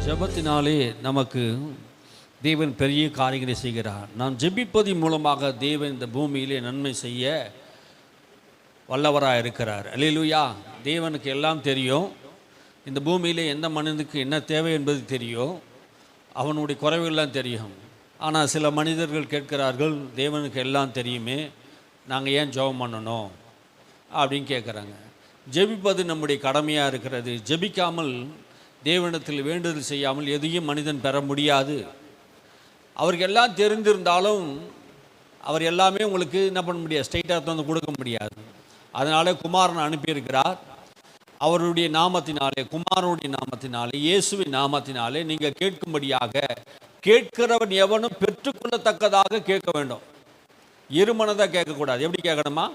ஜெபத்தினாலே நமக்கு தேவன் பெரிய காரியங்களை செய்கிறார். நாம் ஜெபிப்பதின் மூலமாக தேவன் இந்த பூமியிலே நன்மை செய்ய வல்லவராக இருக்கிறார். அல்லேலூயா. தேவனுக்கு எல்லாம் தெரியும். இந்த பூமியிலே எந்த மனிதனுக்கு என்ன தேவை என்பது தெரியும், அவனுடைய குறைவுகள்லாம் தெரியும். ஆனால் சில மனிதர்கள் கேட்கிறார்கள், தேவனுக்கு எல்லாம் தெரியுமே, நாங்கள் ஏன் ஜெபம் பண்ணணும் அப்படின்னு கேட்குறாங்க. ஜெபிப்பது நம்முடைய கடமையாக இருக்கிறது. ஜெபிக்காமல் தேவனிடத்தில் வேண்டுதல் செய்யாமல் எதையும் மனிதன் பெற முடியாது. அவருக்கு எல்லாம் தெரிந்திருந்தாலும் அவர் எல்லாமே உங்களுக்கு என்ன பண்ண முடியாது, ஸ்ட்ரைட்டாக வந்து கொடுக்க முடியாது. அதனால குமாரனை அனுப்பியிருக்கிறார். அவருடைய நாமத்தினாலே, குமாரனுடைய நாமத்தினாலே, இயேசுவின் நாமத்தினாலே நீங்கள் கேட்கும்படியாக, கேட்கிறவன் எவனும் பெற்றுக்கொள்ளத்தக்கதாக கேட்க வேண்டும். இருமனதாக கேட்கக்கூடாது. எப்படி கேட்கணுமா?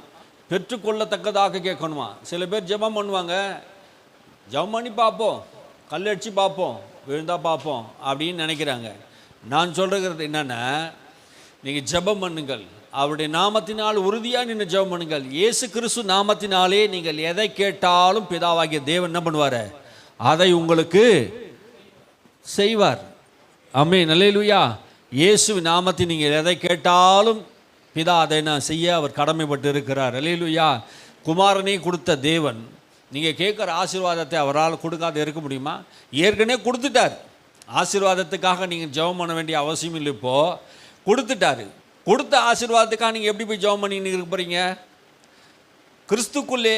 பெற்றுக்கொள்ளத்தக்கதாக கேட்கணுமா? சில பேர் ஜெபம் பண்ணுவாங்க, ஜெபம் பண்ணி பார்ப்போம், கல்லடிச்சு பார்ப்போம், விழுந்தா பார்ப்போம் அப்படின்னு நினைக்கிறாங்க. நான் சொல்கிறது என்னென்னா, நீங்கள் ஜெபம் பண்ணுங்கள், அவருடைய நாமத்தினால் உறுதியாக நின்று ஜெபம் பண்ணுங்கள். இயேசு கிறிஸ்து நாமத்தினாலே நீங்கள் எதை கேட்டாலும் பிதாவாகிய தேவன் என்ன பண்ணுவார்? அதை உங்களுக்கு செய்வார். ஆமென், அல்லேலூயா. இயேசு நாமத்தில் நீங்கள் எதை கேட்டாலும் பிதா அதை நான் செய்ய அவர் கடமைப்பட்டு இருக்கிறார். அல்லேலூயா. குமாரனை கொடுத்த தேவன் நீங்கள் கேட்குற ஆசீர்வாதத்தை அவரால் கொடுக்காத இருக்க முடியுமா? ஏற்கனவே கொடுத்துட்டார். ஆசீர்வாதத்துக்காக நீங்கள் ஜெபம் பண்ண வேண்டிய அவசியம் இல்லை. இப்போது கொடுத்துட்டாரு. கொடுத்த ஆசீர்வாதத்துக்காக நீங்கள் எப்படி போய் ஜெபம் பண்ணி இருக்க போகிறீங்க? கிறிஸ்துக்குள்ளே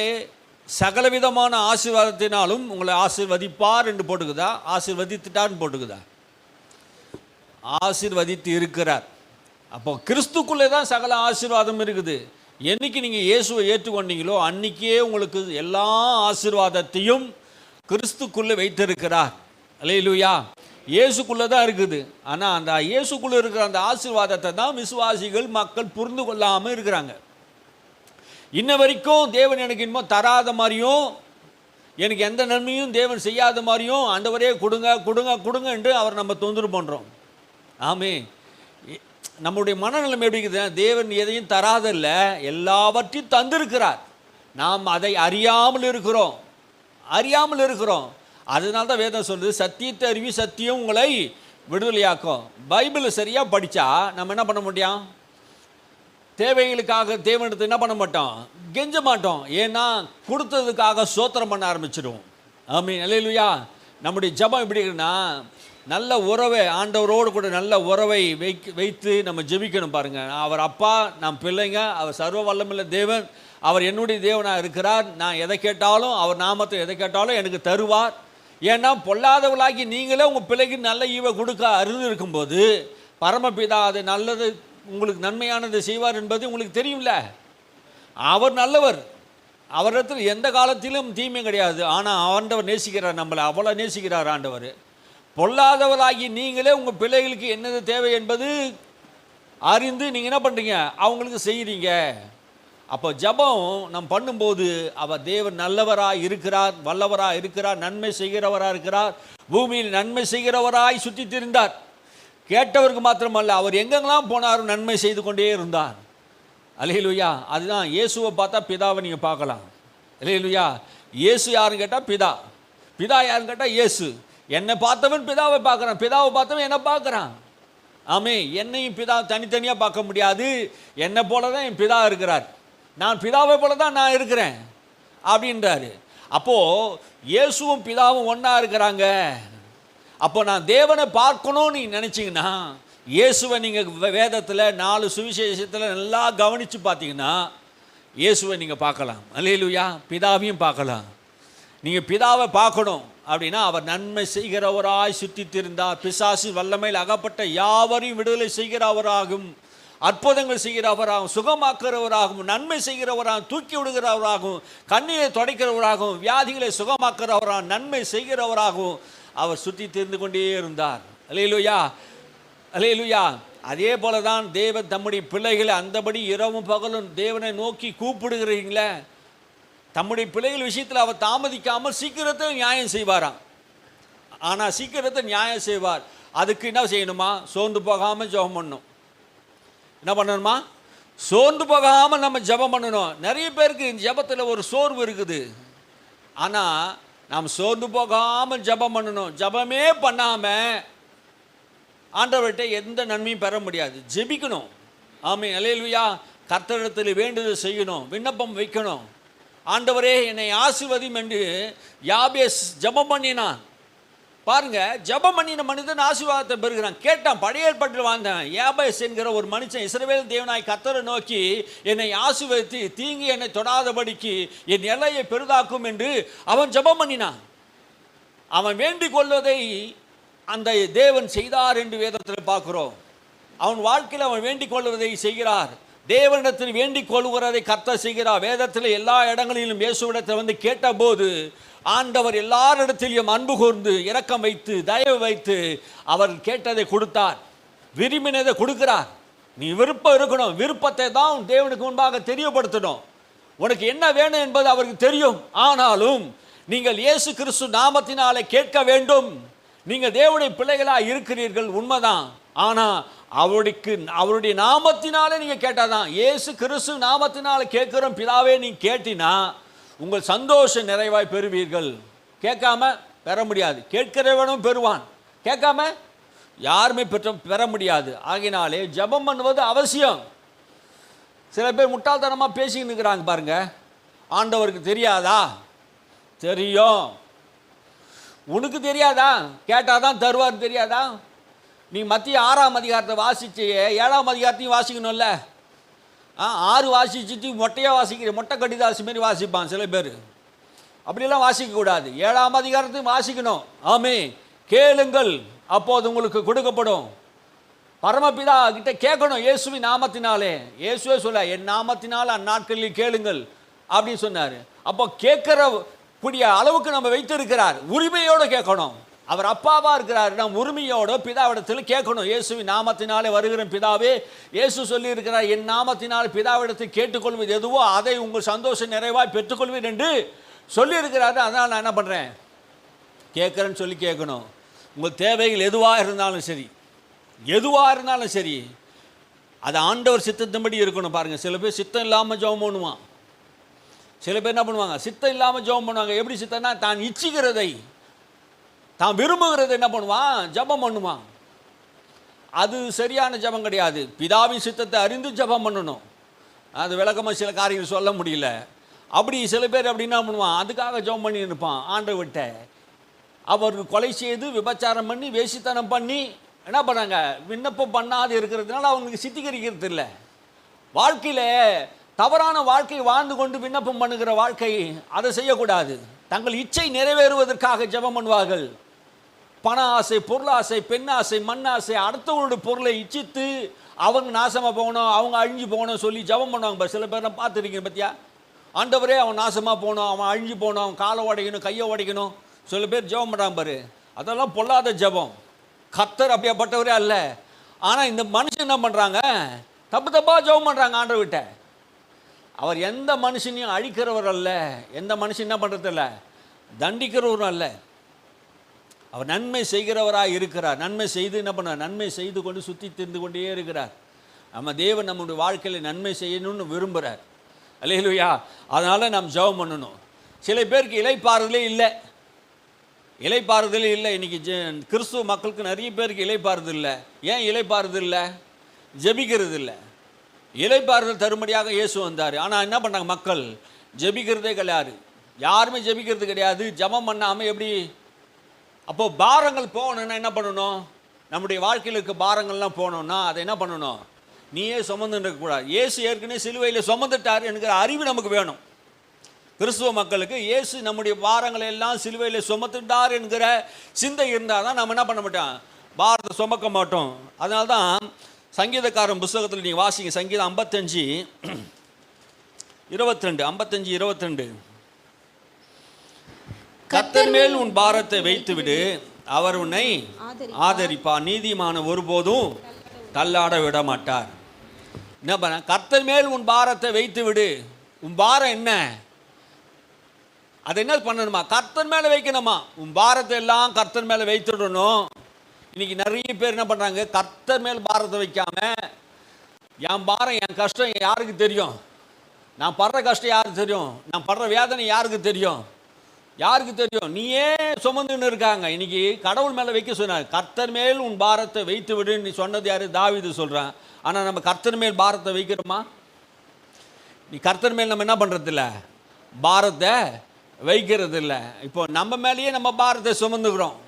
சகலவிதமான ஆசீர்வாதத்தினாலும் உங்களை ஆசீர்வதிப்பார் என்று போட்டுக்குதா, ஆசீர்வதித்துட்டார்னு போட்டுக்குதா? ஆசீர்வதித்து இருக்கிறார். அப்போ கிறிஸ்துக்குள்ளே தான் சகல ஆசீர்வாதம் இருக்குது. என்னைக்கு நீங்கள் இயேசுவை ஏற்றுக்கொண்டீங்களோ அன்றைக்கே உங்களுக்கு எல்லா ஆசீர்வாதத்தையும் கிறிஸ்துக்குள்ளே வைத்திருக்கிறார். அல்லேலூயா. இயேசுக்குள்ளே தான் இருக்குது. ஆனால் அந்த இயேசுக்குள்ளே இருக்கிற அந்த ஆசீர்வாதத்தை தான் விசுவாசிகள் மக்கள் புரிந்து கொள்ளாமல் இருக்கிறாங்க. இன்ன வரைக்கும் தேவன் எனக்கு இன்னும் தராத மாதிரியும், எனக்கு எந்த நன்மையும் தேவன் செய்யாத மாதிரியும் ஆண்டவரே கொடுங்க கொடுங்க கொடுங்க என்று அவர் நம்ம தொந்தரவு பண்ணுறோம். ஆமே, நம்முடைய மனநிலைமை எப்படி இருக்குது? தேவன் எதையும் தராதில்ல, எல்லாவற்றையும் தந்திருக்கிறார். நாம் அதை அறியாமல் இருக்கிறோம். அதனால தான் வேதம் சொல்லுது, சத்தியத்தை அறிவி சத்தியம் உங்களை விடுதலையாக்கும். பைபிளை சரியாக படித்தா நம்ம என்ன பண்ண முடியும்? தேவைகளுக்காக தேவனிடத்தை என்ன பண்ண மாட்டோம், கெஞ்ச மாட்டோம். ஏன்னா கொடுத்ததுக்காக சோத்திரம் பண்ண ஆரம்பிச்சிடுவோம். ஆமென், அல்லேலூயா. நம்முடைய ஜெபம் எப்படி இருக்குன்னா, நல்ல உறவை, ஆண்டவரோடு கூட நல்ல உறவை வைத்து நம்ம ஜெபிக்கணும். பாருங்கள், அவர் அப்பா, நாம் பிள்ளைங்க, அவர் சர்வ வல்லமையுள்ள தேவன், அவர் என்னுடைய தேவனாக இருக்கிறார். நான் எதை கேட்டாலும், அவர் நாமத்தை எதை கேட்டாலும் எனக்கு தருவார். ஏன்னா பொல்லாதவளாகி நீங்களே உங்கள் பிள்ளைக்கு நல்ல ஈவை கொடுக்க அறிந்து இருக்கும்போது பரமபிதா அதை நல்லது உங்களுக்கு நன்மையானது செய்வார் என்பது உங்களுக்கு தெரியும்ல. அவர் நல்லவர், அவரிடத்தில் எந்த காலத்திலும் தீமை கிடையாது. ஆனால் ஆண்டவர் நேசிக்கிறார், நம்மளை அவ்வளோ நேசிக்கிறார் ஆண்டவர். பொல்லாதவளாகி நீங்களே உங்கள் பிள்ளைகளுக்கு என்னது தேவை என்பது அறிந்து நீங்கள் என்ன பண்ணுறீங்க, அவங்களுக்கு செய்கிறீங்க. அப்போ ஜெபம் நம்ம பண்ணும்போது அவர் தேவன் நல்லவராய் இருக்கிறார், வல்லவராய் இருக்கிறார், நன்மை செய்கிறவராக இருக்கிறார். பூமியில் நன்மை செய்கிறவராய் சுற்றி திரிந்தார். கேட்டவருக்கு மாத்திரமல்ல, அவர் எங்கெங்கெல்லாம் போனாரும் நன்மை செய்து கொண்டே இருந்தார். அல்லேலூயா. அதுதான் இயேசுவை பார்த்தா பிதாவை நீங்கள் பார்க்கலாம். அல்லேலூயா. இயேசு யாருன்னு கேட்டால் பிதா, பிதா யாருன்னு கேட்டால் இயேசு. என்னை பார்த்தவன் பிதாவை பார்க்குறான், பிதாவை பார்த்தவன் என்னை பார்க்குறான். ஆமே, என்னையும் பிதா தனித்தனியாக பார்க்க முடியாது. என்னை போல தான் என் பிதா இருக்கிறார், நான் பிதாவை போல தான் நான் இருக்கிறேன் அப்படின்றாரு. அப்போது இயேசுவும் பிதாவும் ஒன்றா இருக்கிறாங்க. அப்போ நான் தேவனை பார்க்கணும்னு நீங்கள் நினச்சிங்கன்னா, இயேசுவை நீங்கள் வேதத்தில் 4 சுவிசேஷத்தில் நல்லா கவனித்து பார்த்தீங்கன்னா இயேசுவை நீங்கள் பார்க்கலாம். அல்லேலூயா. பிதாவையும் பார்க்கலாம். நீங்கள் பிதாவை பார்க்கணும் அப்படின்னா, அவர் நன்மை செய்கிறவராய் சுற்றி திரிந்தார். பிசாசு வல்லமையில் அகப்பட்ட யாவரையும் விடுதலை செய்கிறவராகும், அற்புதங்கள் செய்கிறவராகவும், சுகமாக்குறவராகவும், நன்மை செய்கிறவராகவும், தூக்கி விடுகிறவராகவும், கண்ணீரை துடைக்கிறவராகவும், வியாதிகளை சுகமாக்குறவராகவும், நன்மை செய்கிறவராகவும் அவர் சுற்றி திரிந்து கொண்டே இருந்தார். அல்லேலூயா, அல்லேலூயா. அதே போல தான் தேவன் தம்முடைய பிள்ளைகளை அந்தபடி இரவும் பகலும் தேவனை நோக்கி கூப்பிடுகிறீங்களே, தம்முடைய பிள்ளைகள் விஷயத்தில் அவர் தாமதிக்காமல் சீக்கிரத்தை நியாயம் செய்வாராம். ஆனால் சீக்கிரத்தை நியாயம் செய்வார். அதுக்கு என்ன செய்யணுமா? சோர்ந்து போகாமல் ஜெபம் பண்ணணும். என்ன பண்ணணுமா? சோர்ந்து போகாமல் நம்ம ஜெபம் பண்ணணும். நிறைய பேருக்கு ஜெபத்தில் ஒரு சோர்வு இருக்குது. ஆனால் நாம் சோர்ந்து போகாமல் ஜெபம் பண்ணணும். ஜெபமே பண்ணாமல் ஆண்டவர்கிட்ட எந்த நன்மையும் பெற முடியாது. ஜெபிக்கணும். ஆமென், அல்லேலூயா. கர்த்தரிடத்தில் வேண்டுதல் செய்யணும், விண்ணப்பம் வைக்கணும். ஆண்டவரே என்னை ஆசீர்வதியும் என்று யாபேஸ் ஜெபம் பண்ணினான். பாருங்க, ஜெபம் பண்ணின மனிதன் ஆசீர்வாதத்தை பெறுகிறான். கேட்டான், பழைய ஏற்பாட்டில் வாழ்ந்தான் யாபேஸ் என்கிற ஒரு மனுஷன் இஸ்ரவேல் தேவனாய் கர்த்தரை நோக்கி என்னை ஆசீர்வதித்து தீங்கு என்னை தொடாதபடிக்கு என் எல்லையை பெரிதாக்கும் என்று அவன் ஜெபம் பண்ணினான். அவன் வேண்டிக் கொள்வதை அந்த தேவன் செய்தார் என்று வேதத்தில் பார்க்கிறோம். அவன் வாழ்க்கையில் அவன் வேண்டிக் கொள்வதை செய்கிறார். தேவனிடத்தில் வேண்டிக் கொள்கிறதை கர்த்தர் செய்கிறார். வேதத்தில் எல்லா இடங்களிலும் இயேசுவிடத்தில் வந்து கேட்டபோது ஆண்டவர் எல்லாரிடத்திலும் அன்பு கூர்ந்து இரக்கம் வைத்து தயவு வைத்து அவர் கேட்டதை கொடுத்தார், விரும்பினதை கொடுக்கிறார். நீ விருப்பம் இருக்கணும். விருப்பத்தை தான் தேவனுக்கு முன்பாக தெரியப்படுத்தணும். உனக்கு என்ன வேணும் என்பது அவருக்கு தெரியும். ஆனாலும் நீங்கள் இயேசு கிறிஸ்து நாமத்தினாலே கேட்க வேண்டும். நீங்கள் தேவனுடைய பிள்ளைகளாக இருக்கிறீர்கள், உண்மைதான். ஆனால் அவருடைய நாமத்தினாலே நீங்கள் கேட்டாதான். இயேசு கிறிஸ்து நாமத்தினாலே கேட்குறோம் பிதாவே நீங்கள் கேட்டினா உங்கள் சந்தோஷம் நிறைவாய் பெறுவீர்கள். கேட்காம பெற முடியாது. கேட்கிறவனும் பெறுவான், கேட்காம யாருமே பெற முடியாது. ஆகினாலே ஜெபம் பண்ணுவது அவசியம். சில பேர் முட்டாள்தனமாக பேசிக்கிட்டு இருக்கிறாங்க பாருங்க. ஆண்டவருக்கு தெரியாதா? தெரியும். உனக்கு தெரியாதா? கேட்டாதான் தருவார். தெரியாதா? நீ மத்திய 6ஆம் அதிகாரத்தை வாசிச்சு 7ஆம் அதிகாரத்தையும் வாசிக்கணும்ல. 6 வாசிச்சுட்டு மொட்டையாக வாசிக்கிற மொட்டை கடிதாசி மாரி வாசிப்பான் சில பேர். அப்படிலாம் வாசிக்கக்கூடாது. 7ஆம் அதிகாரத்தையும் வாசிக்கணும். ஆமே, கேளுங்கள் அப்போது உங்களுக்கு கொடுக்கப்படும். பரமபிதா கிட்ட கேட்கணும் இயேசுவின் நாமத்தினாலே. இயேசுவே சொல்ல என் நாமத்தினால் அந்நாட்களில் கேளுங்கள் அப்படின்னு சொன்னார். அப்போ கேட்கிற கூடிய அளவுக்கு நம்ம வைத்திருக்கிறார். உரிமையோடு கேட்கணும். அவர் அப்பாவா இருக்கிறார். நாம் உரிமையோட பிதாவிடத்தில் கேட்கணும். இயேசுவின் நாமத்தினாலே வருகிற பிதாவே, இயேசு சொல்லி இருக்கிறார் என் நாமத்தினால் பிதாவிடத்தில் கேட்டுக்கொள்வது எதுவோ அதை உங்கள் சந்தோஷம் நிறைவாய் பெற்றுக்கொள்வீர் என்று சொல்லி இருக்கிறாரு. அதனால் நான் என்ன பண்ணுறேன், கேட்குறேன்னு சொல்லி கேட்கணும். உங்கள் தேவைகள் எதுவாக இருந்தாலும் சரி, எதுவாக இருந்தாலும் சரி, அது ஆண்டவர் சித்தத்தின்படி இருக்கணும். பாருங்கள், சில பேர் சித்தம் இல்லாமல் ஜெபம் பண்ணுவான். சில பேர் என்ன பண்ணுவாங்க, சித்தம் இல்லாமல் ஜெபம் பண்ணுவாங்க. எப்படி சித்தம்னா, தான் இச்சிக்கிறதை தான் விரும்புகிறதை என்ன பண்ணுவான், ஜெபம் பண்ணுவான். அது சரியான ஜெபம் கிடையாது. பிதாவின் சித்தத்தை அறிந்து ஜெபம் பண்ணணும். அது விளக்கமாக சில காரியங்கள் சொல்ல முடியல. அப்படி சில பேர் அப்படி என்ன பண்ணுவான், அதுக்காக ஜெபம் பண்ணி இருப்பான். ஆண்டவர்கிட்ட அவர் கொலை செய்து விபச்சாரம் பண்ணி வேசித்தனம் பண்ணி என்ன பண்ணாங்க, விண்ணப்பம் பண்ணாது இருக்கிறதுனால அவங்களுக்கு சித்திகரிக்கிறது இல்லை. வாழ்க்கையில் தவறான வாழ்க்கை வாழ்ந்து கொண்டு விண்ணப்பம் பண்ணுகிற வாழ்க்கை, அதை செய்யக்கூடாது. தங்கள் இச்சை நிறைவேறுவதற்காக ஜெபம் பண்ணுவார்கள். பண ஆசை, பொருளாசை, பெண்ணாசை, மண்ணாசை, அடுத்தவங்களுடைய பொருளை இச்சித்து அவங்க நாசமாக போகணும், அவங்க அழிஞ்சு போகணும் சொல்லி ஜெபம் பண்ணுவாங்க. சில பேர் நான் பார்த்துருக்கீங்க பற்றியா, ஆண்டவரே அவன் நாசமாக போகணும், அவன் அழிஞ்சு போகணும், அவன் காலை உடைக்கணும், கையை உடைக்கணும் சில பேர் ஜெபம் பண்ணுறாங்க பாரு. அதெல்லாம் பொல்லாத ஜெபம். கர்த்தர் அப்படியாப்பட்டவரே அல்ல. ஆனால் இந்த மனுஷன் என்ன பண்ணுறாங்க, தப்பு தப்பாக ஜெபம் பண்ணுறாங்க ஆண்டவர்கிட்ட. அவர் எந்த மனுஷனையும் அழிக்கிறவர் அல்ல, எந்த மனுஷன் என்ன பண்ணுறது இல்லை, தண்டிக்கிறவரும் அல்ல. அவர் நன்மை செய்கிறவராக இருக்கிறார். நன்மை செய்து என்ன பண்ணார், நன்மை செய்து கொண்டு சுற்றி திரிந்து கொண்டே இருக்கிறார். நம்ம தேவன் நம்முடைய வாழ்க்கையில் நன்மை செய்யணும்னு விரும்புகிறார். அல்லேலூயா. அதனால் நாம் ஜெபம் பண்ணணும். சில பேருக்கு இளைப்பாறுதலே இல்லை, இளைப்பாறுதலே இல்லை. இன்றைக்கி கிறிஸ்துவ மக்களுக்கு நிறைய பேருக்கு இளைப்பாறுதல் இல்லை. ஏன் இளைப்பாறுதல் இல்லை, ஜெபிக்கிறது இல்லை. இளைப்பாறுதல் தரும்படியாக இயேசு வந்தார். ஆனால் என்ன பண்ணாங்க, மக்கள் ஜெபிக்கிறதே கிடையாது. யாருமே ஜெபிக்கிறது கிடையாது. ஜெபம் பண்ணாமல் எப்படி? அப்போது பாரங்கள் போகணுன்னா என்ன பண்ணணும், நம்முடைய வாழ்க்கையில் இருக்க பாரங்கள்லாம் போகணுன்னா அதை என்ன பண்ணணும், நீயே சுமந்துட்டு இருக்கக்கூடாது. இயேசு ஏற்கனவே சிலுவையில் சுமந்துட்டார் என்கிற அறிவு நமக்கு வேணும். கிறிஸ்துவ மக்களுக்கு இயேசு நம்முடைய பாரங்களை எல்லாம் சிலுவையில் சுமத்துட்டார் என்கிற சிந்தை இருந்தால் தான் நம்ம என்ன பண்ண மாட்டோம், பாரத்தை சுமக்க மாட்டோம். அதனால தான் சங்கீதக்காரன் புஸ்தகத்தில் நீங்கள் வாசிங்க, சங்கீதம் 55:22 கர்த்தர் மேல் உன் பாரத்தை வைத்துவிடு, அவர் உன்னை ஆதரிப்பார், நீதிமான ஒருபோதும் தள்ளாட விட மாட்டார். என்ன பண்ண, கர்த்தர் மேல் உன் பாரத்தை வைத்து விடு. உன் பாரம் என்ன, அதை என்ன பண்ணணுமா, கர்த்தர் மேலே வைக்கணுமா. உன் பாரத்தை எல்லாம் கர்த்தர் மேலே வைத்துடணும். இன்னைக்கு நிறைய பேர் என்ன பண்ணுறாங்க, கர்த்தர் மேல் பாரத்தை வைக்காம என் பாரம், என் கஷ்டம் யாருக்கு தெரியும், நான் படுற கஷ்டம் யாருக்கு தெரியும், நான் படுற வேதனை யாருக்கு தெரியும், யாருக்கு தெரியும்? நீயே சுமந்துன்னு இருக்காங்க. இன்னைக்கு கடவுள் மேலே வைக்க சொன்னார். கர்த்தர் மேல் உன் பாரத்தை வைத்து விடுன்னு சொன்னது யாரு? தாவீது சொல்கிறான். ஆனால் நம்ம கர்த்தர் மேல் பாரத்தை வைக்கிறோமா? நீ கர்த்தர் மேல் நம்ம என்ன பண்ணுறது இல்லை, பாரத்தை வைக்கிறது இல்லை. இப்போ நம்ம மேலேயே நம்ம பாரத்தை சுமந்துக்கிறோம்.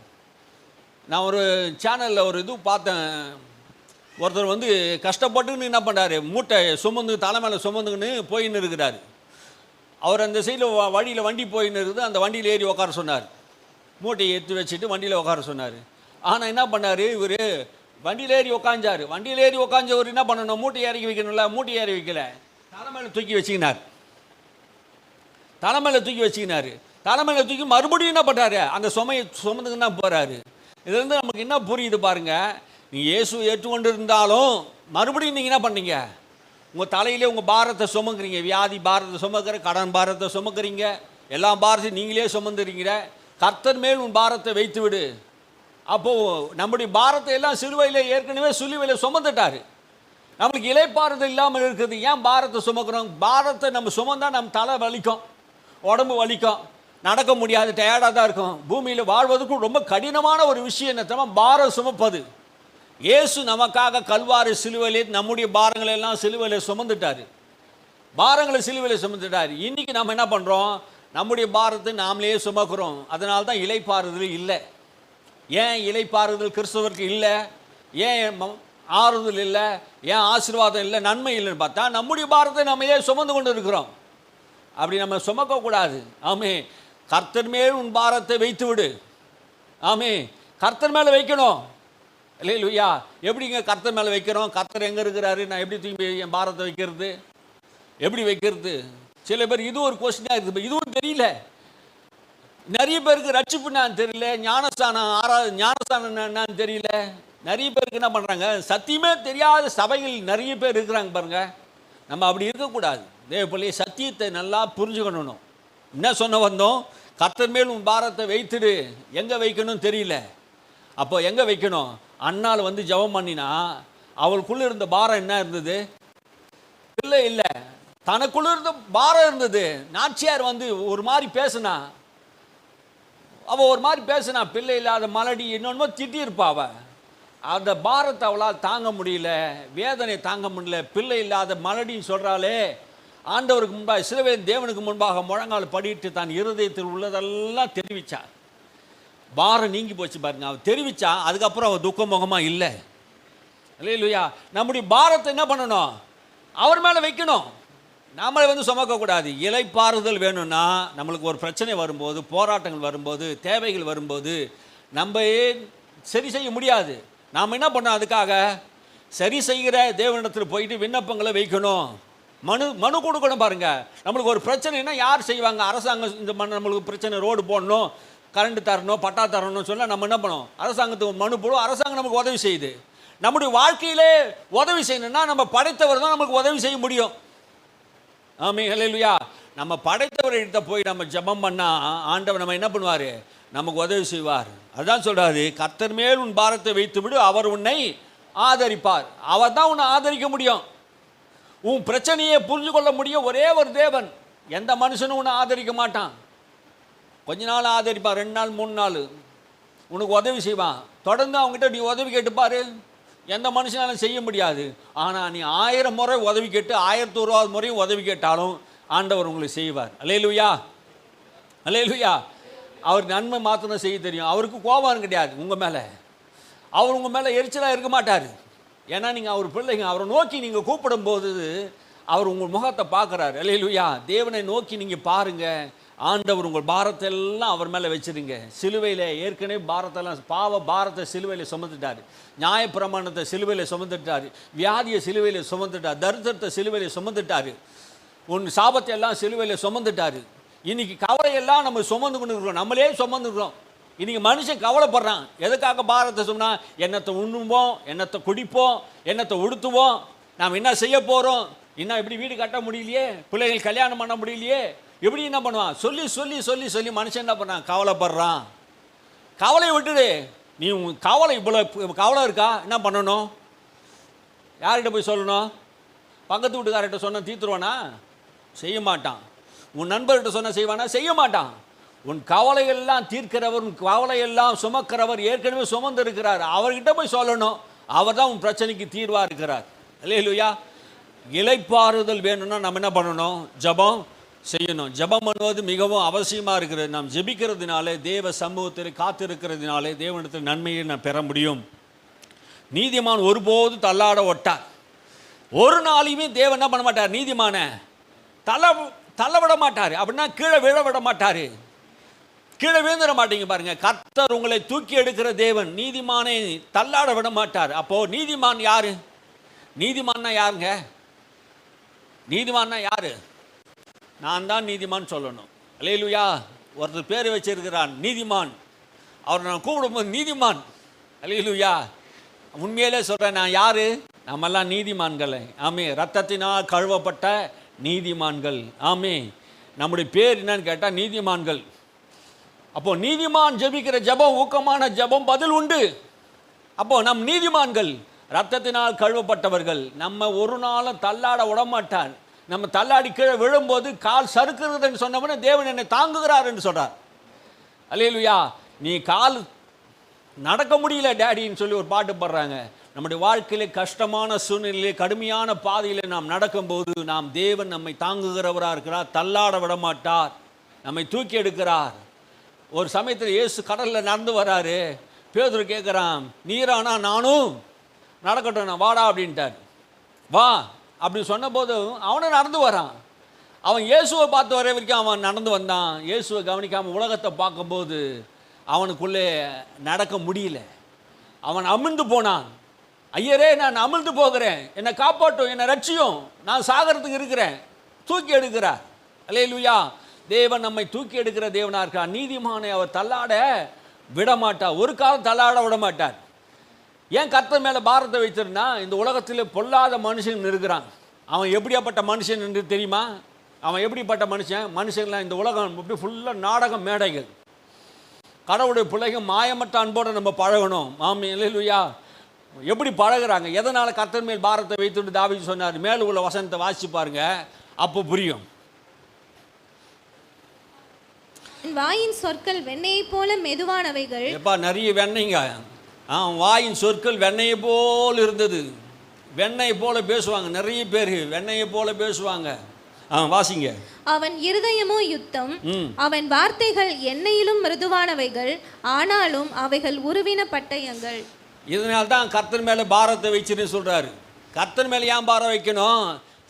நான் ஒரு சேனலில் ஒரு இது பார்த்தேன். ஒருத்தர் வந்து கஷ்டப்பட்டுன்னு என்ன பண்ணுறாரு, மூட்டை சுமந்து தலை மேலே சுமந்துக்கின்னு போயின்னு இருக்கிறாரு. அவர் அந்த சைடில் வழியில் வண்டி போயின்னு இருக்குது. அந்த வண்டியில் ஏறி உட்கார சொன்னார். மூட்டையை எடுத்து வச்சுட்டு வண்டியில் உட்கார சொன்னார். ஆனால் என்ன பண்ணார், இவர் வண்டியில் ஏறி உட்காந்தார். வண்டியில் ஏறி உட்காந்தவர் என்ன பண்ணணும், மூட்டையை இறக்கி வைக்கணும்ல, மூட்டையை இறக்கி வைக்கல, தலைமையில் தூக்கி வச்சுக்கினார். தலைமையில் தூக்கி வச்சுக்கினார். தலைமையில் தூக்கி மறுபடியும் என்ன பண்ணுறாரு, அந்த சுமையை சுமந்துக்கு தான் போகிறாரு. இதுலேருந்து நமக்கு என்ன புரியுது பாருங்க, நீங்கள் இயேசு ஏற்றுக்கொண்டு இருந்தாலும் மறுபடியும் நீங்கள் என்ன பண்ணீங்க, உங்கள் தலையிலே உங்கள் பாரத்தை சுமக்குறீங்க. வியாதி பாரத்தை சுமக்கிற, கடன் பாரத்தை சுமக்குறீங்க, எல்லா பாரத்தையும் நீங்களே சுமந்துறீங்க. கர்த்தர் மேல் உன் பாரத்தை வைத்து விடு. அப்போது நம்முடைய பாரத்தை எல்லாம் சிலுவையில் ஏற்கனவே சிலுவையில் சுமந்துட்டார். நம்மளுக்கு இளைப்பாறுதல் இல்லாமல் இருக்குது. ஏன் பாரத்தை சுமக்கிறோம்? பாரத்தை நம்ம சுமந்தால் நம்ம தலை வலிக்கும், உடம்பு வலிக்கும், நடக்க முடியாது, டயர்டாக தான் இருக்கும். பூமியில் வாழ்வதற்கும் ரொம்ப கடினமான ஒரு விஷயம் என்ன தெரியுமா? பாரம் சுமப்பது. இயேசு நமக்காக கல்வாரி சிலுவையிலே நம்முடைய பாரங்களை எல்லாம் சிலுவையில் சுமந்துட்டார். பாரங்களை சிலுவையில் சுமந்துட்டார். இன்றைக்கி நம்ம என்ன பண்ணுறோம், நம்முடைய பாரத்தை நாமளே சுமக்கிறோம். அதனால தான் இளைப்பாறுதல் இல்லை. ஏன் இளைப்பாறுதல் கிறிஸ்தவருக்கு இல்லை? ஏன் ஆறுதல் இல்லை? ஏன் ஆசீர்வாதம் இல்லை, நன்மை இல்லைன்னு பார்த்தா நம்முடைய பாரத்தை நம்ம ஏன் சுமந்து கொண்டு இருக்கிறோம். அப்படி நம்ம சுமக்கக்கூடாது. ஆமே, கர்த்தர் மேல் உன் பாரத்தை வைத்து விடு. ஆமே, கர்த்தர் மேலே வைக்கணும். இல்லையா? எப்படிங்க கர்த்தர் மேலே வைக்கிறோம்? கர்த்தர் எங்கே இருக்கிறாரு, நான் எப்படி தூக்கி என் பாரத்தை வைக்கிறது, எப்படி வைக்கிறது? சில பேர் இது ஒரு கொஸ்டினாக இருக்குது, இதுவும் தெரியல. நிறைய பேருக்கு ரட்சிப்பு நான் தெரியல, ஞானஸ்தானம் ஞானஸ்தானம் என்னன்னு தெரியல. நிறைய பேருக்கு என்ன பண்ணுறாங்க, சத்தியமே தெரியாத சபைகள் நிறைய பேர் இருக்கிறாங்க பாருங்க. நம்ம அப்படி இருக்கக்கூடாது. தேவப்பிள்ளையை சத்தியத்தை நல்லா புரிஞ்சுக்கணும். என்ன சொன்ன வந்தோம், கர்த்தர் மேல் உன் பாரத்தை வைத்துடு. எங்கே வைக்கணும் தெரியல. அப்போ எங்கே வைக்கணும்? அண்ணால் வந்து ஜெபம் பண்ணினா அவளுக்குள்ளே இருந்த பாரம் என்ன இருந்தது? இல்லை இல்லை, தனக்குள்ளே இருந்த பாரம் இருந்தது. நாச்சியார் வந்து ஒரு மாதிரி பேசுனா, அவள் ஒரு மாதிரி பேசுனா, பிள்ளை இல்லாத மலடி இன்னொன்று திட்டியிருப்பா. அவள் அந்த பாரத்தை அவளால் தாங்க முடியல, வேதனை தாங்க முடியல. பிள்ளை இல்லாத மலடின்னு சொல்கிறாளே, ஆண்டவருக்கு முன்பாக சிலுவையில் தேவனுக்கு முன்பாக முழங்கால் படிட்டு தான் இருதயத்தில் உள்ளதெல்லாம் தெரிவித்தார். பாரம் நீங்கி போச்சு பாருங்க. அவள் தெரிவித்தா, அதுக்கப்புறம் அவள் துக்கமுகமாக இல்லை. இல்லையா? நம்முடைய பாரத்தை என்ன பண்ணணும், அவர் மேலே வைக்கணும். நாமளே வந்து சுமக்கக்கூடாது. இளைப்பாறுதல் வேணும்னா நம்மளுக்கு ஒரு பிரச்சனை வரும்போது, போராட்டங்கள் வரும்போது, தேவைகள் வரும்போது நம்ம சரி செய்ய முடியாது. நாம் என்ன பண்ணோம், அதுக்காக சரி செய்கிற தேவனிடத்தில் போயிட்டு விண்ணப்பங்களை வைக்கணும், மனு கொடுக்கணும். பாருங்கள், நம்மளுக்கு ஒரு பிரச்சனைனா யார் செய்வாங்க? அரசாங்கம் இந்த நம்மளுக்கு பிரச்சனை, ரோடு போடணும், கரண்ட் தரணும், பட்டா தரணும்னு சொன்னால் நம்ம என்ன பண்ணுவோம், அரசாங்கத்துக்கு மனு போடுவோம். அரசாங்கம் நமக்கு உதவி செய்யுது. நம்முடைய வாழ்க்கையிலே உதவி செய்யணும்னா நம்ம படைத்தவர் தான் நமக்கு உதவி செய்ய முடியும். ஆமென், ஹல்லேலூயா. நம்ம படைத்தவர்கிட்ட போய் நம்ம ஜெபம் பண்ணால் ஆண்டவர் நம்ம என்ன பண்ணுவார், நமக்கு உதவி செய்வார். அதுதான் சொல்கிறாரு, கர்த்தர் மேல் உன் பாரத்தை வைத்து விடு, அவர் உன்னை ஆதரிப்பார். அவர் தான் உன்னை ஆதரிக்க முடியும். உன் பிரச்சனையை புரிஞ்சு கொள்ள முடியும் ஒரே ஒரு தேவன். எந்த மனுஷனும் உன்னை ஆதரிக்க மாட்டான். கொஞ்ச நாள் ஆதரிப்பான், 2 நாள் 3 நாள் உனக்கு உதவி செய்வான். தொடர்ந்து அவங்ககிட்ட நீ உதவி கேட்டுப்பார், எந்த மனுஷனாலும் செய்ய முடியாது. ஆனால் நீ 1000 முறை உதவி கேட்டு 1001வது முறையும் உதவி கேட்டாலும் ஆண்டவர் உங்களுக்கு செய்வார். அல்லேலூயா, அல்லேலூயா. அவர் நன்மை மாத்திரம் செய்ய தெரியும். அவருக்கு கோபம் கிடையாது உங்கள் மேலே. அவர் உங்கள் மேலே எரிச்சலாக இருக்க மாட்டார். ஏன்னா நீங்கள் அவர் பிள்ளைங்க. அவரை நோக்கி நீங்கள் கூப்பிடும்போது அவர் உங்கள் முகத்தை பார்க்குறாரு. அல்லேலூயா. தேவனை நோக்கி நீங்கள் பாருங்கள். ஆண்டவர் உங்கள் பாரத்தை எல்லாம் அவர் மேலே வச்சுருங்க. சிலுவையில் ஏற்கனவே பாரத்தெல்லாம், பாவ பாரத்தை சிலுவையில் சுமந்துட்டார், நியாயப்பிரமாணத்தை சிலுவையில் சுமந்துட்டார், வியாதியை சிலுவையில் சுமந்துட்டார், தரித்திரத்தை சிலுவையில் சுமந்துட்டார், உன் சாபத்தை எல்லாம் சிலுவையில் சுமந்துட்டார். இன்றைக்கி கவலையெல்லாம் நம்ம சுமந்து கொண்டு இருக்கிறோம், நம்மளே சுமந்துக்கிறோம். இன்றைக்கி மனுஷன் கவலைப்படுறான். எதுக்காக பாரத்தை சொன்னால், என்னத்தை உண்ணுவோம், என்னத்தை குடிப்போம், என்னத்தை உடுத்துவோம், நாம் என்ன செய்ய போகிறோம், இன்னும் இப்படி வீடு கட்ட முடியலையே, பிள்ளைகள் கல்யாணம் பண்ண முடியலையே, எப்படி என்ன பண்ணுவான், சொல்லி சொல்லி சொல்லி சொல்லி மனுஷன் என்ன பண்ணான், கவலைப்படுறான். கவலையை விட்டுடு. நீ கவலை இவ்வளோ கவலை இருக்கா, என்ன பண்ணணும், யார்கிட்ட போய் சொல்லணும்? பக்கத்து வீட்டுக்காரர்கிட்ட சொன்ன தீர்த்துருவானா? செய்ய மாட்டான். உன் நண்பர்கிட்ட சொன்ன செய்வானா? செய்ய மாட்டான். உன் கவலையெல்லாம் தீர்க்கிறவர், உன் கவலையெல்லாம் சுமக்கிறவர் ஏற்கனவே சுமந்து இருக்கிறார். அவர்கிட்ட போய் சொல்லணும். அவர் தான் உன் பிரச்சனைக்கு தீர்வாக இருக்கிறார். அல்லேலூயா. இளைப்பாறுதல் வேணும்னா நம்ம என்ன பண்ணணும்? ஜெபம் செய்யணும். ஜெபம் பண்ணுவது மிகவும் அவசியமாக இருக்கிறது. நாம் ஜெபிக்கிறதுனாலே, தேவ சமூகத்தில் காத்திருக்கிறதுனாலே தேவனிடத்தில் நன்மையை நான் பெற முடியும். நீதிமான் ஒருபோது தள்ளாட ஒட்டார். ஒரு நாளையுமே தேவன் என்ன பண்ண மாட்டார்? நீதிமான தள்ள விட மாட்டார். அப்படின்னா கீழே விழ விட மாட்டார். கீழே விழுந்துட மாட்டீங்க பாருங்க. கர்த்தர் உங்களை தூக்கி எடுக்கிற தேவன். நீதிமானை தள்ளாட விட மாட்டார். அப்போ நீதிமான் யாரு? நீதிமான்னா யாருங்க? நீதிமான்னா யாரு? நான் தான் நீதிமான் சொல்லணும். அல்லேலூயா. ஒருத்தர் பேர் வச்சிருக்கிறான் நீதிமான். அவர் நான் கூப்பிடும்போது நீதிமான். அல்லேலூயா. உண்மையிலே சொல்கிறேன், நான் யாரு? நம்மெல்லாம் நீதிமான்களை. ஆமே. ரத்தத்தினால் கழுவப்பட்ட நீதிமான்கள். ஆமே. நம்முடைய பேர் என்னன்னு கேட்டால் நீதிமான்கள். அப்போ நீதிமான் ஜெபிக்கிற ஜெபம், ஊக்கமான ஜெபம் பதில் உண்டு. அப்போ நம் நீதிமான்கள் ரத்தத்தினால் கழுவப்பட்டவர்கள். நம்ம ஒரு நாளும் தள்ளாட விடமாட்டார். நம்ம தள்ளாடி கீழே விழும்போது கால் சறுக்குறதுன்னு சொன்னவொடனே தேவன் என்னை தாங்குகிறார் என்று சொல்றார். அல்லேலூயா. நீ கால் நடக்க முடியல டேடின்னு சொல்லி ஒரு பாட்டு பாடுறாங்க. நம்முடைய வாழ்க்கையிலே கஷ்டமான சூழ்நிலையிலே, கடுமையான பாதையிலே நாம் நடக்கும்போது நாம் தேவன் நம்மை தாங்குகிறவராக இருக்கிறார். தள்ளாட விட மாட்டார். நம்மை தூக்கி எடுக்கிறார். ஒரு சமயத்தில் இயேசு கடலில் நடந்து வராரு. பேதுரு கேட்குறான், நீரானா நானும் நடக்கட்டும், நான் வாடா அப்படின்ட்டார். வா அப்படி சொன்னபோது அவனும் நடந்து வரான். அவன் இயேசுவை பார்த்து வர வரைக்கும் அவன் நடந்து வந்தான். இயேசுவை கவனிக்காமல் உலகத்தை பார்க்கும்போது அவனுக்குள்ளே நடக்க முடியல. அவன் அமிழ்ந்து போனான். ஐயரே, நான் அமிழ்ந்து போகிறேன், என்னை காப்பாட்டும், என்னை ரட்சியும், நான் சாகரத்துக்கு இருக்கிறேன். தூக்கி எடுக்கிறார். அல்லேலூயா. தேவன் நம்மை தூக்கி எடுக்கிற தேவனாக இருக்கார். நீதிமானை அவர் தள்ளாட விட மாட்டார். ஒரு காலம் தள்ளாட விட மாட்டார். ஏன் கர்த்தர் மேலே பாரத்தை வைத்திருந்தா? இந்த உலகத்தில் பொல்லாத மனுஷன் இருக்கிறான். அவன் எப்படியாப்பட்ட மனுஷன் என்று தெரியுமா? அவன் எப்படிப்பட்ட மனுஷன்லாம் இந்த உலகம் அப்படி ஃபுல்லாக நாடக மேடைகள். கடவுளுடைய பிள்ளைகள் மாயமற்ற அன்போடு நம்ம பழகணும். ஆமே. அல்லேலூயா. எப்படி பழகுறாங்க? எதனால் கர்த்தர் மேல் பாரத்தை வைத்துட்டு தாவீது சொன்னார்? மேல் உள்ள வசனத்தை வாசிச்சு பாருங்க, அப்போ புரியும். வாயின் சொற்கள் வெண்ணெயை போல மெதுவானவைகள். எப்பா நிறைய வெண்ணெய்ங்க. வாயின் சொற்கள் வெண்ணெயை போல் இருந்தது. வெண்ணெய் போல பேசுவாங்க. நிறைய பேர் வெண்ணெயை போல பேசுவாங்க. வாசிங்க. அவன் இருதயமோ யுத்தம், அவன் வார்த்தைகள் எண்ணெயிலும் மிருதுவானவைகள், ஆனாலும் அவைகள் உருவின பட்டயங்கள். இதனால்தான் கர்த்தர் மேலே பாரத்தை வச்சுன்னு சொல்றாரு. கர்த்தர் மேலே ஏன் பாரம் வைக்கணும்?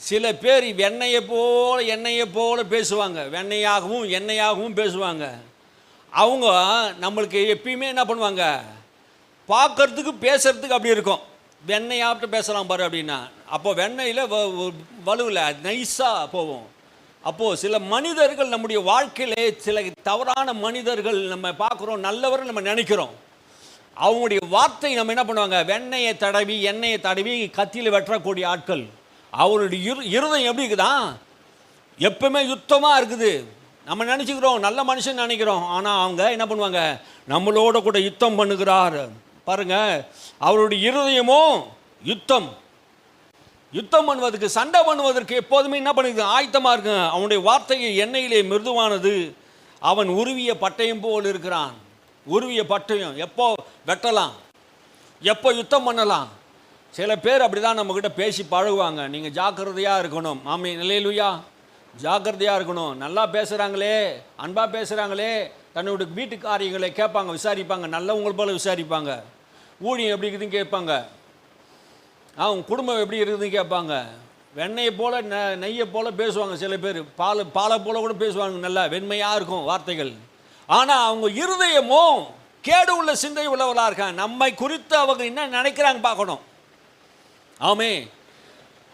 சில பேர் எண்ணெயை போல பேசுவாங்க. வெண்ணெயாகவும் எண்ணெயாகவும் பேசுவாங்க. அவங்க நம்மளுக்கு எப்பயுமே என்ன பண்ணுவாங்க? பார்க்கறதுக்கு பேசுறதுக்கு அப்படி இருக்கும். வெண்ணெயாப்ட்டு பேசலாம் பாரு அப்படின்னா, அப்போ வெண்ணெயில் வலுவில் நைஸாக போவோம். அப்போது சில மனிதர்கள் நம்முடைய வாழ்க்கையிலே சில தவறான மனிதர்கள் நம்ம பார்க்குறோம், நல்லவர்கள் நம்ம நினைக்கிறோம். அவங்களுடைய வார்த்தை நம்ம என்ன பண்ணுவாங்க? வெண்ணெயை தடவி எண்ணெயை தடவி கத்தியில் வெட்டக்கூடிய ஆட்கள். அவருடைய இருதயம் எப்படி இருக்குதான்? எப்பவுமே யுத்தமாக இருக்குது. நம்ம நினச்சிக்கிறோம் நல்ல மனுஷன் நினைக்கிறோம். ஆனால் அவங்க என்ன பண்ணுவாங்க? நம்மளோட கூட யுத்தம் பண்ணுகிறார் பாருங்க. அவருடைய இருதயமோ யுத்தம் பண்ணுவதற்கு, சண்டை பண்ணுவதற்கு எப்போதுமே என்ன பண்ணுது? ஆயத்தமாக இருக்கு. அவனுடைய வார்த்தையை எண்ணெயிலே மிருதுவானது, அவன் உருவிய பட்டயம் போல் இருக்கிறான். உருவிய பட்டயம் எப்போ வெட்டலாம், எப்போ யுத்தம் பண்ணலாம். சில பேர் அப்படி தான் நம்மக்கிட்ட பேசி பழகுவாங்க. நீங்கள் ஜாக்கிரதையாக இருக்கணும். ஆமே. அல்லேலூயா. ஜாக்கிரதையாக இருக்கணும். நல்லா பேசுகிறாங்களே, அன்பாக பேசுகிறாங்களே, தன்னுடைய வீட்டு காரியங்களை கேட்பாங்க, விசாரிப்பாங்க. நல்லவங்க போல விசாரிப்பாங்க. ஊழியம் எப்படி இருக்குதுன்னு கேட்பாங்க. அவங்க குடும்பம் எப்படி இருக்குதுன்னு கேட்பாங்க. வெண்ணெயை போல் நெய்யை போல் பேசுவாங்க. சில பேர் பாலை போல் கூட பேசுவாங்க. நல்லா வெண்மையாக இருக்கும் வார்த்தைகள். ஆனால் அவங்க இருதயமோ கேடு உள்ள சிந்தை உள்ளவர்களாக இருக்காங்க. நம்மை குறித்து அவங்க என்ன நினைக்கிறாங்க பார்க்கணும். ஆமே.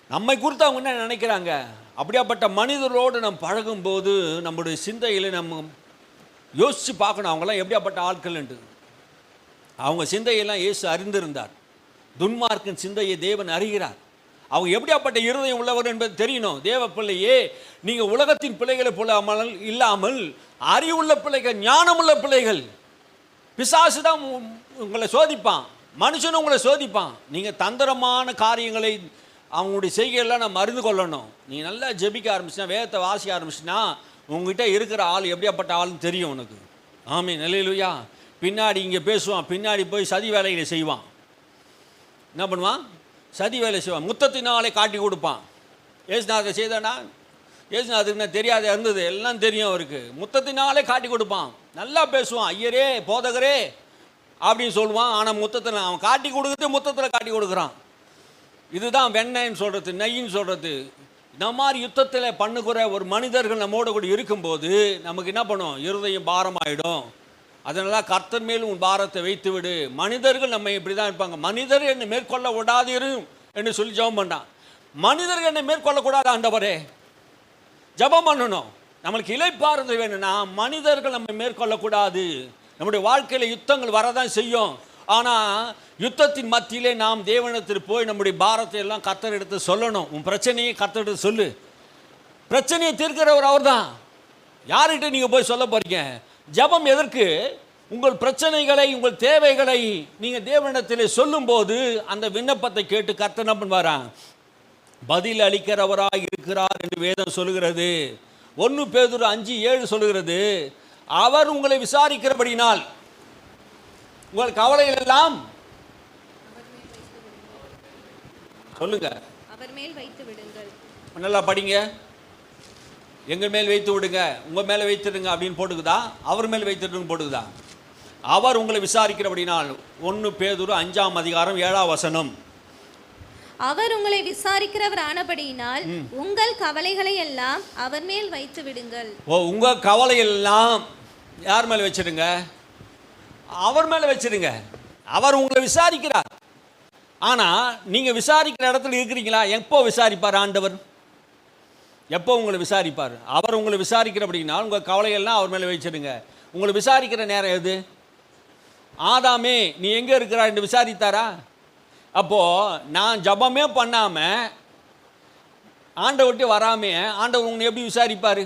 நம்மை குறித்து அவங்க என்ன நினைக்கிறாங்க? அப்படியாப்பட்ட மனிதரோடு நம்ம பழகும்போது நம்முடைய சிந்தையில் நம்ம யோசித்து பார்க்கணும், அவங்களாம் எப்படியாப்பட்ட ஆட்கள் என்று. அவங்க சிந்தையெல்லாம் இயேசு அறிந்திருந்தார். துன்மார்க்கின் சிந்தையை தேவன் அறிகிறார். அவங்க எப்படியாப்பட்ட இருதயம் உள்ளவர் என்பது தெரியணும். தேவ பிள்ளையே, நீங்கள் உலகத்தின் பிள்ளைகளை போல இல்லாமல் அறிவுள்ள பிள்ளைகள், ஞானமுள்ள பிள்ளைகள். பிசாசு தான் உங்களை சோதிப்பான், மனுஷனும் உங்களை சோதிப்பான். நீங்கள் தந்திரமான காரியங்களை, அவங்களுடைய செய்கையெல்லாம் நம்ம அறிந்து கொள்ளணும். நீங்கள் நல்லா ஜெபிக்க ஆரம்பிச்சுன்னா, வேதத்தை வாசிக்க ஆரம்பிச்சுன்னா, உங்ககிட்ட இருக்கிற ஆள் எப்படியாப்பட்ட ஆள்னு தெரியும் உனக்கு. ஆமென், அல்லேலூயா. பின்னாடி இங்கே பேசுவான், பின்னாடி போய் சதி வேலைகளை செய்வான். என்ன பண்ணுவான்? சதி வேலை செய்வான். முத்தத்தினாலே காட்டி கொடுப்பான். ஏசுநாதர் செய்தானா? ஏசுநாதருக்கு என்ன தெரியாத இருந்தது, எல்லாம் தெரியும் அவருக்கு. முத்தத்தினாலே காட்டி கொடுப்பான். நல்லா பேசுவான், ஐயரே போதகரே அப்படின்னு சொல்லுவான். ஆனால் முத்தத்தில் அவன் காட்டி கொடுக்குறது முத்தத்தில் காட்டி கொடுக்குறான். இதுதான் வெண்ணெய்ன்னு சொல்கிறது, நெய்ன்னு சொல்கிறது. இந்த மாதிரி யுத்தத்தில் பண்ணுகிற ஒரு மனிதர்கள் நம்மோட கூட இருக்கும்போது நமக்கு என்ன பண்ணும்? இருதயம் பாரமாயிடும். அதனால கர்த்தர் மேலும் உன் பாரத்தை வைத்து விடு. மனிதர்கள் நம்ம இப்படி தான் இருப்பாங்க. மனிதர் என்னை மேற்கொள்ள விடாதிரு என்று சொல்லி ஜெபம் பண்ணான். மனிதர்கள் என்னை மேற்கொள்ளக்கூடாது ஆண்டவரே, ஜெபம் பண்ணணும். நம்மளுக்கு இளைப்பாறுதல் வேணும்னா மனிதர்கள் நம்ம மேற்கொள்ளக்கூடாது. நம்முடைய வாழ்க்கையில் யுத்தங்கள் வரதான் செய்யும். ஆனால் யுத்தத்தின் மத்தியிலே நாம் தேவனிடத்தில் போய் நம்முடைய பாரத்தை எல்லாம் கர்த்தர் எடுத்து சொல்லணும். உன் பிரச்சனையை கர்த்தர் எடுத்து சொல்லு. பிரச்சனையை தீர்க்கிறவர் அவர் தான். யார்கிட்ட நீங்கள் போய் சொல்ல போறீங்க? ஜெபம் எதற்கு? உங்கள் பிரச்சனைகளை, உங்கள் தேவைகளை நீங்கள் தேவனிடத்தில் சொல்லும்போது அந்த விண்ணப்பத்தை கேட்டு கர்த்தர் என்ன பண்ணுவாராம்? பதில் அளிக்கிறவராக இருக்கிறார் என்று வேதம் சொல்லுகிறது. 1 பேதுரு 5:7 சொல்லுகிறது, அவர் உங்களை விசாரிக்கிறபடினால் உங்கள் கவலைகள் எல்லாம் சொல்லுங்க, அவர் மேல் வைத்து விடுங்கள். நல்லா படிங்க. எங்கள் மேல் வைத்து விடுங்க, உங்கள் மேலே வைத்துடுங்க அப்படின்னு போட்டுக்குதா? அவர் மேல் வைத்துடுங்க போட்டுக்குதா? அவர் உங்களை விசாரிக்கிறபடினால். 1 பேதுரு 5:7 அவர் உங்களை விசாரிக்கிறவர் ஆனபடியினால் உங்கள் கவலைகளை எல்லாம் அவர் மேல் வைத்து விடுங்கள். உங்க கவலை எல்லாம் யார் மேல வச்சிடுங்க? அவர் மேல வச்சிடுங்க. அவர் உங்களை விசாரிக்கிறார். ஆனா நீங்க விசாரிக்கிற இடத்துல இருக்கிறீங்களா? எப்போ விசாரிப்பார் ஆண்டவர்? எப்போ உங்களை விசாரிப்பார்? அவர் உங்களை விசாரிக்கிறபடினா உங்க கவலையெல்லாம் அவர் மேல வச்சிடுங்க. உங்களை விசாரிக்கிற நேரம் எது? ஆதாமே நீ எங்க இருக்கிறா என்று விசாரித்தாரா? அப்போ நான் ஜபமே பண்ணாம ஆண்டவர்கிட்ட வராமே ஆண்டவர் உன்னை எப்படி விசாரிப்பார்?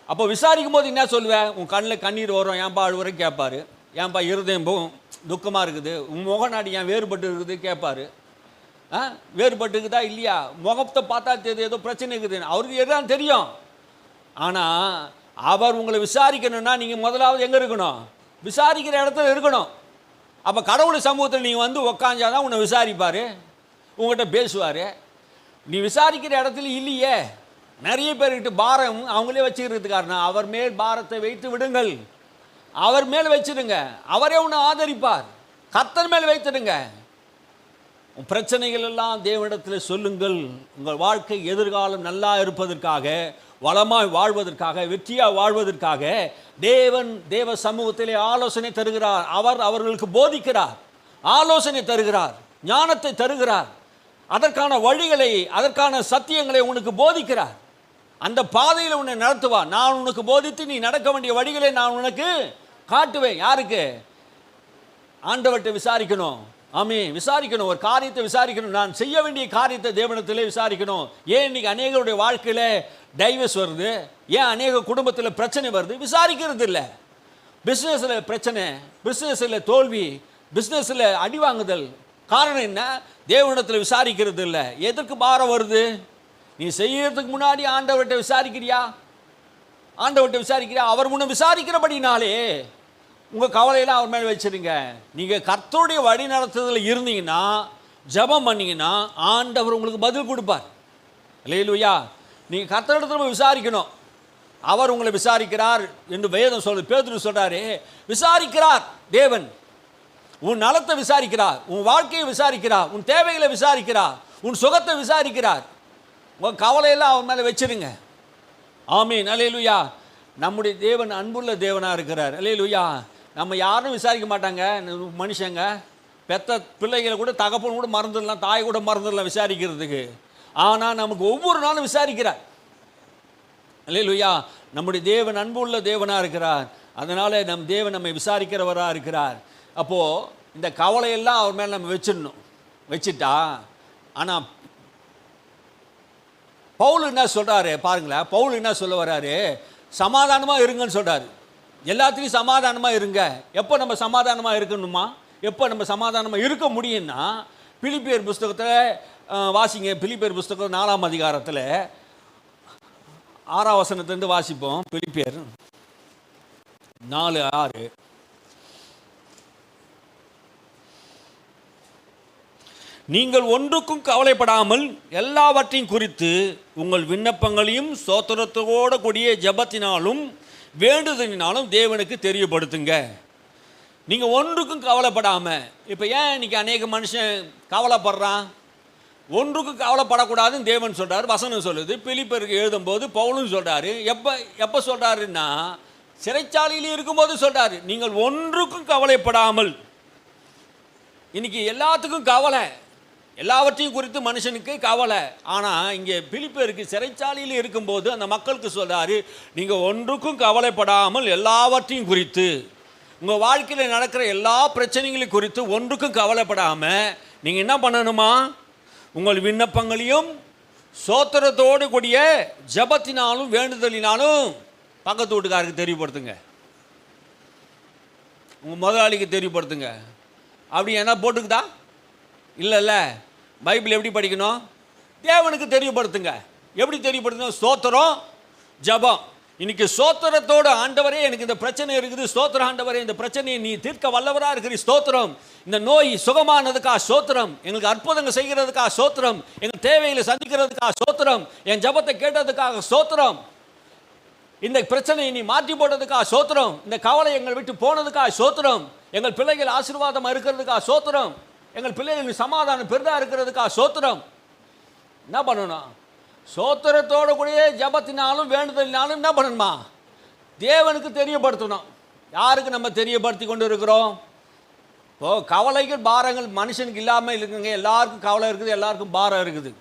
அப்போ விசாரிக்கும் போது என்ன சொல்லுவேன்? உன் கண்ணில் கண்ணீர் வரும், ஏன்பா அழுவுற கேட்பாரு. ஏன்பா இருதயம் துக்கமாக இருக்குது, உன் முகநாடி ஏன் வேறுபட்டு இருக்குது கேட்பாரு. வேறுபட்டுக்குதா இல்லையா? முகத்தை பார்த்தா தெரியுது ஏதோ பிரச்சனை இருக்குது, அவருக்கு எல்லாம் தெரியும். ஆனால் அவர் உங்களை விசாரிக்கணும்னா நீங்கள் முதலாவது எங்கே இருக்கணும்? விசாரிக்கிற இடத்துல இருக்கணும். அப்போ கடவுள் சமூகத்தில் நீங்கள் வந்து உக்காஞ்சாதான் உன்னை விசாரிப்பார், உங்கள்கிட்ட பேசுவார். நீ விசாரிக்கிற இடத்துல இல்லையே. நிறைய பேர்கிட்ட பாரம் அவங்களே வச்சுக்கிறதுக்கு காரணம் அவர் மேல் பாரத்தை வைத்து விடுங்கள். அவர் மேல் வச்சிடுங்க, அவரே உன்னை ஆதரிப்பார். கர்த்தர் மேல் வைத்திடுங்க. உன் பிரச்சனைகள் எல்லாம் தேவனிடத்தில் சொல்லுங்கள். உங்கள் வாழ்க்கை எதிர்காலம் நல்லா இருப்பதற்காக, வளமாய் வாழ்வதற்காக, வெற்றியாக வாழ்வதற்காக தேவ சமூகத்திலே ஆலோசனை தருகிறார். அவர் அவர்களுக்கு போதிக்கிறார், ஆலோசனை தருகிறார், ஞானத்தை தருகிறார். அதற்கான வழிகளை, அதற்கான சத்தியங்களை உனக்கு போதிக்கிறார். அந்த பாதையில் உன்னை நடத்துவார். நான் உனக்கு போதித்து நீ நடக்க வேண்டிய வழிகளை நான் உனக்கு காட்டுவேன். யாருக்கு? ஆண்டவர்கிட்ட விசாரிக்கணும். ஆமே, விசாரிக்கணும். ஒரு காரியத்தை விசாரிக்கணும். நான் செய்ய வேண்டிய காரியத்தை தேவனிடத்திலே விசாரிக்கணும். ஏன் இன்னைக்கு அநேகருடைய வாழ்க்கையில் டைவர்ஸ் வருது? ஏன் அநேக குடும்பத்தில் பிரச்சனை வருது? விசாரிக்கிறது இல்லை. பிஸ்னஸில் பிரச்சனை, பிஸ்னஸில் தோல்வி, பிஸ்னஸில் அடி வாங்குதல். காரணம் என்ன? தேவனிடத்தில் விசாரிக்கிறது இல்லை. எதற்கு பாரம் வருது? நீ செய்யறதுக்கு முன்னாடி ஆண்டவர்கிட்ட விசாரிக்கிறியா? ஆண்டவர்கிட்ட விசாரிக்கிறியா? அவர் முன்ன விசாரிக்கிறபடினாலே உங்கள் கவலையெல்லாம் அவர் மேலே வச்சிருங்க. நீங்கள் கர்த்தருடைய வழி நடத்துதல் இருந்தீங்கன்னா, ஜெபம் பண்ணீங்கன்னா ஆண்டவர் உங்களுக்கு பதில் கொடுப்பார். அல்லேலூயா. நீங்கள் கர்த்தரிடத்துல விசாரிக்கணும். அவர் உங்களை விசாரிக்கிறார் என்று வேதம் சொல்லுது. பேதுரு சொல்றாரு, விசாரிக்கிறார் தேவன். உன் நலத்தை விசாரிக்கிறார், உன் வாழ்க்கையை விசாரிக்கிறார், உன் தேவைகளை விசாரிக்கிறார், உன் சுகத்தை விசாரிக்கிறார். உங்கள் கவலையெல்லாம் அவர் மேலே வச்சிருங்க. ஆமீன், அல்லேலூயா. நம்முடைய தேவன் அன்புள்ள தேவனாக இருக்கிறார். அல்லேலூயா. நம்ம யாரும் விசாரிக்க மாட்டாங்க மனுஷங்க. பெத்த பிள்ளைகளை கூட, தகப்பன் கூட மறந்துடலாம், தாய் கூட மறந்துடலாம் விசாரிக்கிறதுக்கு. ஆனால் நமக்கு ஒவ்வொரு நாளும் விசாரிக்கிறார். அல்லேலூயா. நம்முடைய தேவன் அன்புள்ள தேவனாக இருக்கிறார். அதனால் நம் தேவன் நம்மை விசாரிக்கிறவராக இருக்கிறார். அப்போது இந்த கவலையெல்லாம் அவர் மேலே நம்ம வச்சுட்டா. ஆனால் பவுல் என்ன சொல்கிறாரு பாருங்களேன். பவுல் என்ன சொல்ல வர்றாரு? சமாதானமாக இருங்கன்னு சொல்கிறாரு. எல்லாத்துலேயும் சமாதானமாக இருங்க. எப்போ நம்ம சமாதானமாக இருக்கணுமா? எப்போ நம்ம சமாதானமாக இருக்க முடியும்னா, பிலிப்பியர் புஸ்தகத்தில் வாசிங்க. பிலிப்பியர் புஸ்தகம் 4ஆம் அதிகாரத்தில் 6ஆம் வசனத்திலிருந்து வாசிப்போம். பிலிப்பியர் 4:6. நீங்கள் ஒன்றுக்கும் கவலைப்படாமல் எல்லாவற்றையும் குறித்து உங்கள் விண்ணப்பங்களையும் ஸ்தோத்திரத்தோடு கூடிய ஜெபத்தினாலும் வேண்டுதலினாலும் தேவனுக்கு தெரியப்படுத்துங்க. நீங்கள் ஒன்றுக்கும் கவலைப்படாமல், இப்போ ஏன் இன்னைக்கு அநேக மனுஷன் கவலைப்படுறான்? ஒன்றுக்கும் கவலைப்படக்கூடாதுன்னு தேவன் சொல்கிறார், வசனம் சொல்லுது. பிலிப்பியருக்கு எழுதும்போது பவுலும் சொல்கிறாரு. எப்போ சொல்கிறாருன்னா, சிறைச்சாலையில் இருக்கும்போது சொல்கிறாரு, நீங்கள் ஒன்றுக்கும் கவலைப்படாமல். இன்னைக்கு எல்லாத்துக்கும் கவலை, எல்லாவற்றையும் குறித்து மனுஷனுக்கு கவலை. ஆனால் இங்கே பிலிப்பியருக்கு சிறைச்சாலையில் இருக்கும்போது அந்த மக்களுக்கு சொல்கிறாரு, நீங்கள் ஒன்றுக்கும் கவலைப்படாமல் எல்லாவற்றையும் குறித்து, உங்கள் வாழ்க்கையில் நடக்கிற எல்லா பிரச்சனைகளையும் குறித்து ஒன்றுக்கும் கவலைப்படாமல் நீங்கள் என்ன பண்ணணுமா? உங்கள் விண்ணப்பங்களையும் ஸ்தோத்திரத்தோடு கூடிய ஜெபத்தினாலும் வேண்டுதலினாலும் பக்கத்து வீட்டுக்காருக்கு தெரியப்படுத்துங்க, உங்கள் முதலாளிக்கு தெரியப்படுத்துங்க. அப்படி என்ன போட்டுக்குதா? இல்லைல்ல. பைபிள் எப்படி படிக்கணும்? தேவனுக்கு தெரியப்படுத்துங்க. எப்படி தெரியப்படுத்தணும்? ஸ்தோத்திரம், ஜெபம். இன்னைக்கு ஸ்தோத்திரத்தோடு, ஆண்டவரே எனக்கு இந்த பிரச்சனை இருக்குது, ஸ்தோத்திரம் ஆண்டவரே, இந்த பிரச்சனையை நீ தீர்க்க வல்லவராக இருக்கிற ஸ்தோத்திரம், இந்த நோய் சுகமானதுக்காக ஸ்தோத்திரம், எங்களுக்கு அற்புதங்கள் செய்கிறதுக்காக ஸ்தோத்திரம், எங்கள் தேவைகளை சந்திக்கிறதுக்காக ஸ்தோத்திரம், என் ஜெபத்தை கேட்டதுக்காக ஸ்தோத்திரம், இந்த பிரச்சனையை நீ மாற்றி போட்டதுக்காக ஸ்தோத்திரம், இந்த கவலை எங்களை விட்டு போனதுக்காக ஸ்தோத்திரம், எங்கள் பிள்ளைகள் ஆசீர்வாதமாக இருக்கிறதுக்காக ஸ்தோத்திரம், எங்கள் பிள்ளைகளுக்கு சமாதானம் பெரிதாக இருக்கிறதுக்காக ஸ்தோத்திரம். என்ன பண்ணணும்? ஸ்தோத்திரத்தோடு கூடிய ஜெபத்தினாலும் வேண்டுதலினாலும் என்ன பண்ணணுமா? தேவனுக்கு தெரியப்படுத்தணும். யாருக்கு நம்ம தெரியப்படுத்தி கொண்டு இருக்கிறோம்? கவலைகள் பாரங்கள் மனுஷனுக்கு இல்லாமல் இருக்குங்க. எல்லாருக்கும் கவலை இருக்குது, எல்லாருக்கும் பாரம் இருக்குது.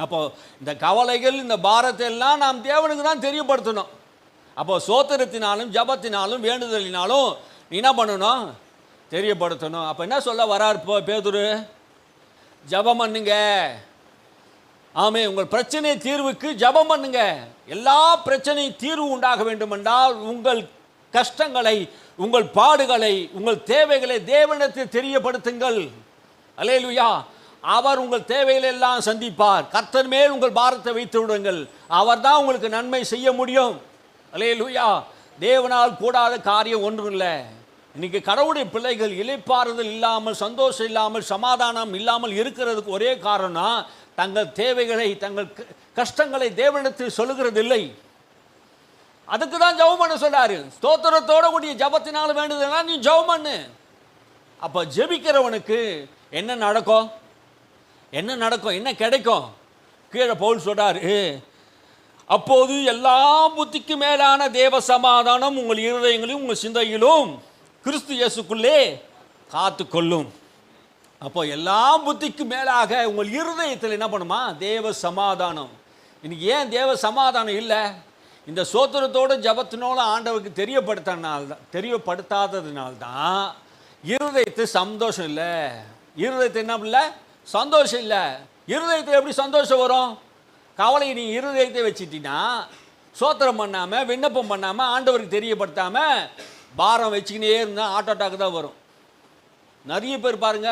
அப்போது இந்த கவலைகள், இந்த பாரத்தை எல்லாம் நாம் தேவனுக்கு தான் தெரியப்படுத்தணும். அப்போது ஸ்தோத்திரத்தினாலும் ஜெபத்தினாலும் வேண்டுதலினாலும் நீ என்ன பண்ணணும்? தெரியப்படுத்தணும். அப்போ என்ன சொல்ல வரார் பேதுரு? ஜெபம் பண்ணுங்க. ஆமே, உங்கள் பிரச்சனை தீர்வுக்கு ஜெபம் பண்ணுங்க. எல்லா பிரச்சனையும் தீர்வு உண்டாக வேண்டும் என்றால் உங்கள் கஷ்டங்களை, உங்கள் பாடுகளை, உங்கள் தேவைகளை தேவனிடத்தில் தெரியப்படுத்துங்கள். அல்லேலூயா. அவர் உங்கள் தேவைகளை எல்லாம் சந்திப்பார். கர்த்தர் மேல் உங்கள் பாரத்தை வைத்து விடுங்கள். அவர் தான் உங்களுக்கு நன்மை செய்ய முடியும். அல்லேலூயா. தேவனால் கூடாத காரியம் ஒன்றும் இல்லை. இன்னைக்கு கடவுளுடைய பிள்ளைகள் இளைப்பாறுதல் இல்லாமல், சந்தோஷம் இல்லாமல், சமாதானம் இல்லாமல் இருக்கிறதுக்கு ஒரே காரணம், தங்கள் தேவைகளை, தங்கள் கஷ்டங்களை தேவனிடத்தில் சொல்லுகிறது இல்லை. அதுக்கு தான் ஜெபம் பண்ண சொல்றாரு. ஸ்தோத்திரத்தோட கூடிய ஜெபத்தினால வேண்டுதல்னா நீ ஜெபம் பண்ணு. அப்போ ஜெபிக்கிறவனுக்கு என்ன நடக்கும்? என்ன நடக்கும்? என்ன கிடைக்கும்? கீழே பவுல் சொல்றாரு, அப்போது எல்லா புத்திக்கு மேலான தேவ சமாதானம் உங்கள் இருதயங்களிலும் உங்கள் சிந்தையிலும் கிறிஸ்து இயேசுக்குள்ளே காத்து கொள்ளும். அப்போ எல்லா புத்திக்கு மேலாக உங்கள் இருதயத்தில் என்ன பண்ணுமா? தேவ சமாதானம். இன்னைக்கு ஏன் தேவ சமாதானம் இல்லை? இந்த ஸ்தோத்திரத்தோடு ஜெபத்தினோட ஆண்டவருக்கு தெரியப்படுத்தாததுனால்தான் இருதயத்தில் சந்தோஷம் இல்லை. இருதயத்தில் என்ன இல்லை? சந்தோஷம் இல்லை. இருதயத்தில் எப்படி சந்தோஷம் வரும்? கவலையை நீ இருதயத்தை வச்சுட்டீங்கன்னா, ஸ்தோத்திரம் பண்ணாமல், விண்ணப்பம் பண்ணாமல், ஆண்டவருக்கு தெரியப்படுத்தாமல் பாரம் வச்சுக்கினே இருந்தால் ஹார்ட் அட்டாக் தான் வரும். நிறைய பேர் பாருங்க,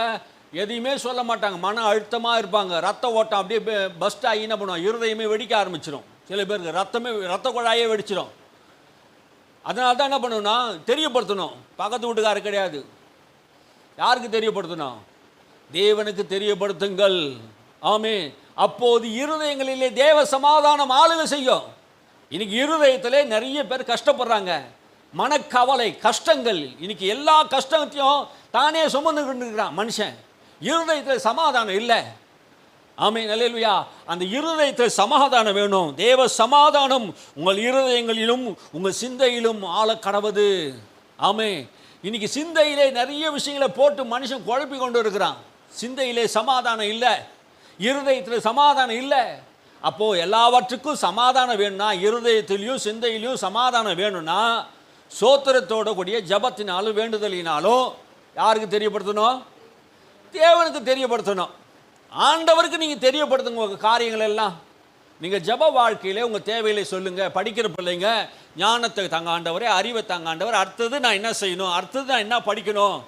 எதையுமே சொல்ல மாட்டாங்க, மன அழுத்தமாக இருப்பாங்க, ரத்த ஓட்டம் அப்படியே பஸ்ட் ஆகி என்ன பண்ணுவோம், இருதயமே வெடிக்க ஆரம்பிச்சிடும். சில பேருக்கு ரத்த குழாயே வெடிச்சிடும். அதனால தான் என்ன பண்ணணும்னா தெரியப்படுத்தணும். பக்கத்து வீட்டுக்காரர் கிடையாது, யாருக்கு தெரியப்படுத்தணும்? தேவனுக்கு தெரியப்படுத்துங்கள். ஆமே. அப்போது இருதயங்களிலே தேவ சமாதானம் ஆளுகை செய்யும். இன்னைக்கு இருதயத்திலே நிறைய பேர் கஷ்டப்படுறாங்க, மனக்கவலை, கஷ்டங்கள். இன்னைக்கு எல்லா கஷ்டத்தையும் தானே சுமந்து கொண்டிருக்கிறான் மனுஷன். இருதயத்தில் சமாதானம் இல்லை. ஆமென், அல்லேலூயா. அந்த இருதயத்தில் சமாதானம் வேணும். தேவ சமாதானம் உங்கள் இருதயங்களிலும் உங்கள் சிந்தையிலும் ஆள கடவுது. ஆமென். இன்னைக்கு சிந்தையிலே நிறைய விஷயங்களை போட்டு மனுஷன் குழப்பி கொண்டு இருக்கிறான். சிந்தையிலே சமாதானம் இல்லை, இருதயத்தில் சமாதானம் இல்லை. அப்போது எல்லாவற்றுக்கும் சமாதானம் வேணும்னா, இருதயத்திலையும் சிந்தையிலையும் சமாதானம் வேணும்னா, ஸ்தோத்திரத்தோட கூடிய ஜெபத்தினாலும் வேண்டுதலினாலும் யாருக்கு தெரியப்படுத்தணும்? தேவனுக்கு தெரியப்படுத்தணும். ஆண்டவருக்கு நீங்கள் தெரியப்படுத்துங்க உங்கள் காரியங்கள் எல்லாம். நீங்கள் ஜெப வாழ்க்கையிலே உங்கள் தேவைகளை சொல்லுங்கள். படிக்கிற பிள்ளைங்க ஞானத்தை தாங்க ஆண்டவரே, அறிவை தாங்க ஆண்டவர், அடுத்தது நான் என்ன செய்யணும், அடுத்தது நான் என்ன படிக்கணும்,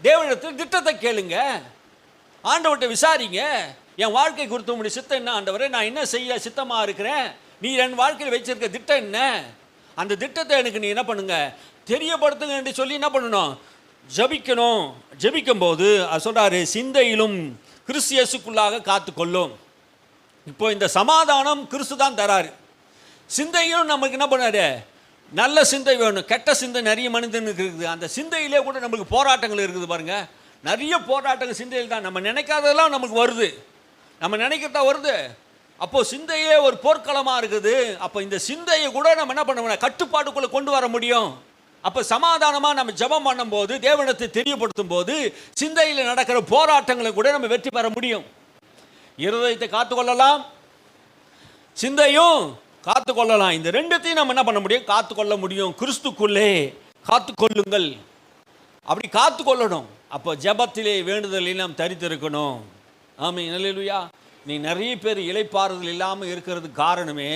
தேவனிடத்தில் திட்டத்தை கேளுங்க, ஆண்டவர்கிட்ட விசாரிங்க. என் வாழ்க்கை குறித்து உங்களுடைய சித்தம் என்ன ஆண்டவரே, நான் என்ன செய்ய சித்தமாக இருக்கிறேன், நீ என் வாழ்க்கையில் வச்சிருக்க திட்டம் என்ன, அந்த திட்டத்தை எனக்கு நீ என்ன பண்ணுங்க தெரியப்படுத்துங்க என்று சொல்லி என்ன பண்ணணும், ஜபிக்கணும். ஜபிக்கும் போது அது சொல்றாரு, சிந்தையிலும் கிறிஸ்து இயேசுக்குள்ளாக காத்துக்கொள்ளும். இப்போ இந்த சமாதானம் கிறிஸ்து தான் தராரு. சிந்தையிலும் நமக்கு என்ன பண்ணாரு, நல்ல சிந்தை வேணும். கெட்ட சிந்தை நிறைய மனிதனுக்கு இருக்குது. அந்த சிந்தையிலே கூட நம்மளுக்கு போராட்டங்கள் இருக்குது பாருங்க. நிறைய போராட்டங்கள் சிந்தையில் தான். நம்ம நினைக்காததெல்லாம் நமக்கு வருது, நம்ம நினைக்கிறதா வருது. அப்போது சிந்தையே ஒரு போர்க்களமாக இருக்குது. அப்போ இந்த சிந்தையை கூட நம்ம என்ன பண்ண கட்டுப்பாட்டுக்குள்ளே கொண்டு வர முடியும். அப்போ சமாதானமாக நம்ம ஜெபம் பண்ணும்போது, தேவனத்தை தெரியப்படுத்தும் போது, சிந்தையில் நடக்கிற போராட்டங்களை கூட நம்ம வெற்றி பெற முடியும். இருதயத்தை காத்துக்கொள்ளலாம், சிந்தையும் காத்துக்கொள்ளலாம். இந்த ரெண்டுத்தையும் நம்ம என்ன பண்ண முடியும், காத்துக்கொள்ள முடியும். கிறிஸ்துக்குள்ளே காத்துக்கொள்ளுங்கள், அப்படி காத்துக்கொள்ளணும். அப்போ ஜெபத்திலே வேண்டுதலை நாம் தரித்திருக்கணும். ஆமென், அல்லேலூயா. நீ நிறைய பேர் இளைப்பாறுதல் இல்லாமல் இருக்கிறது காரணமே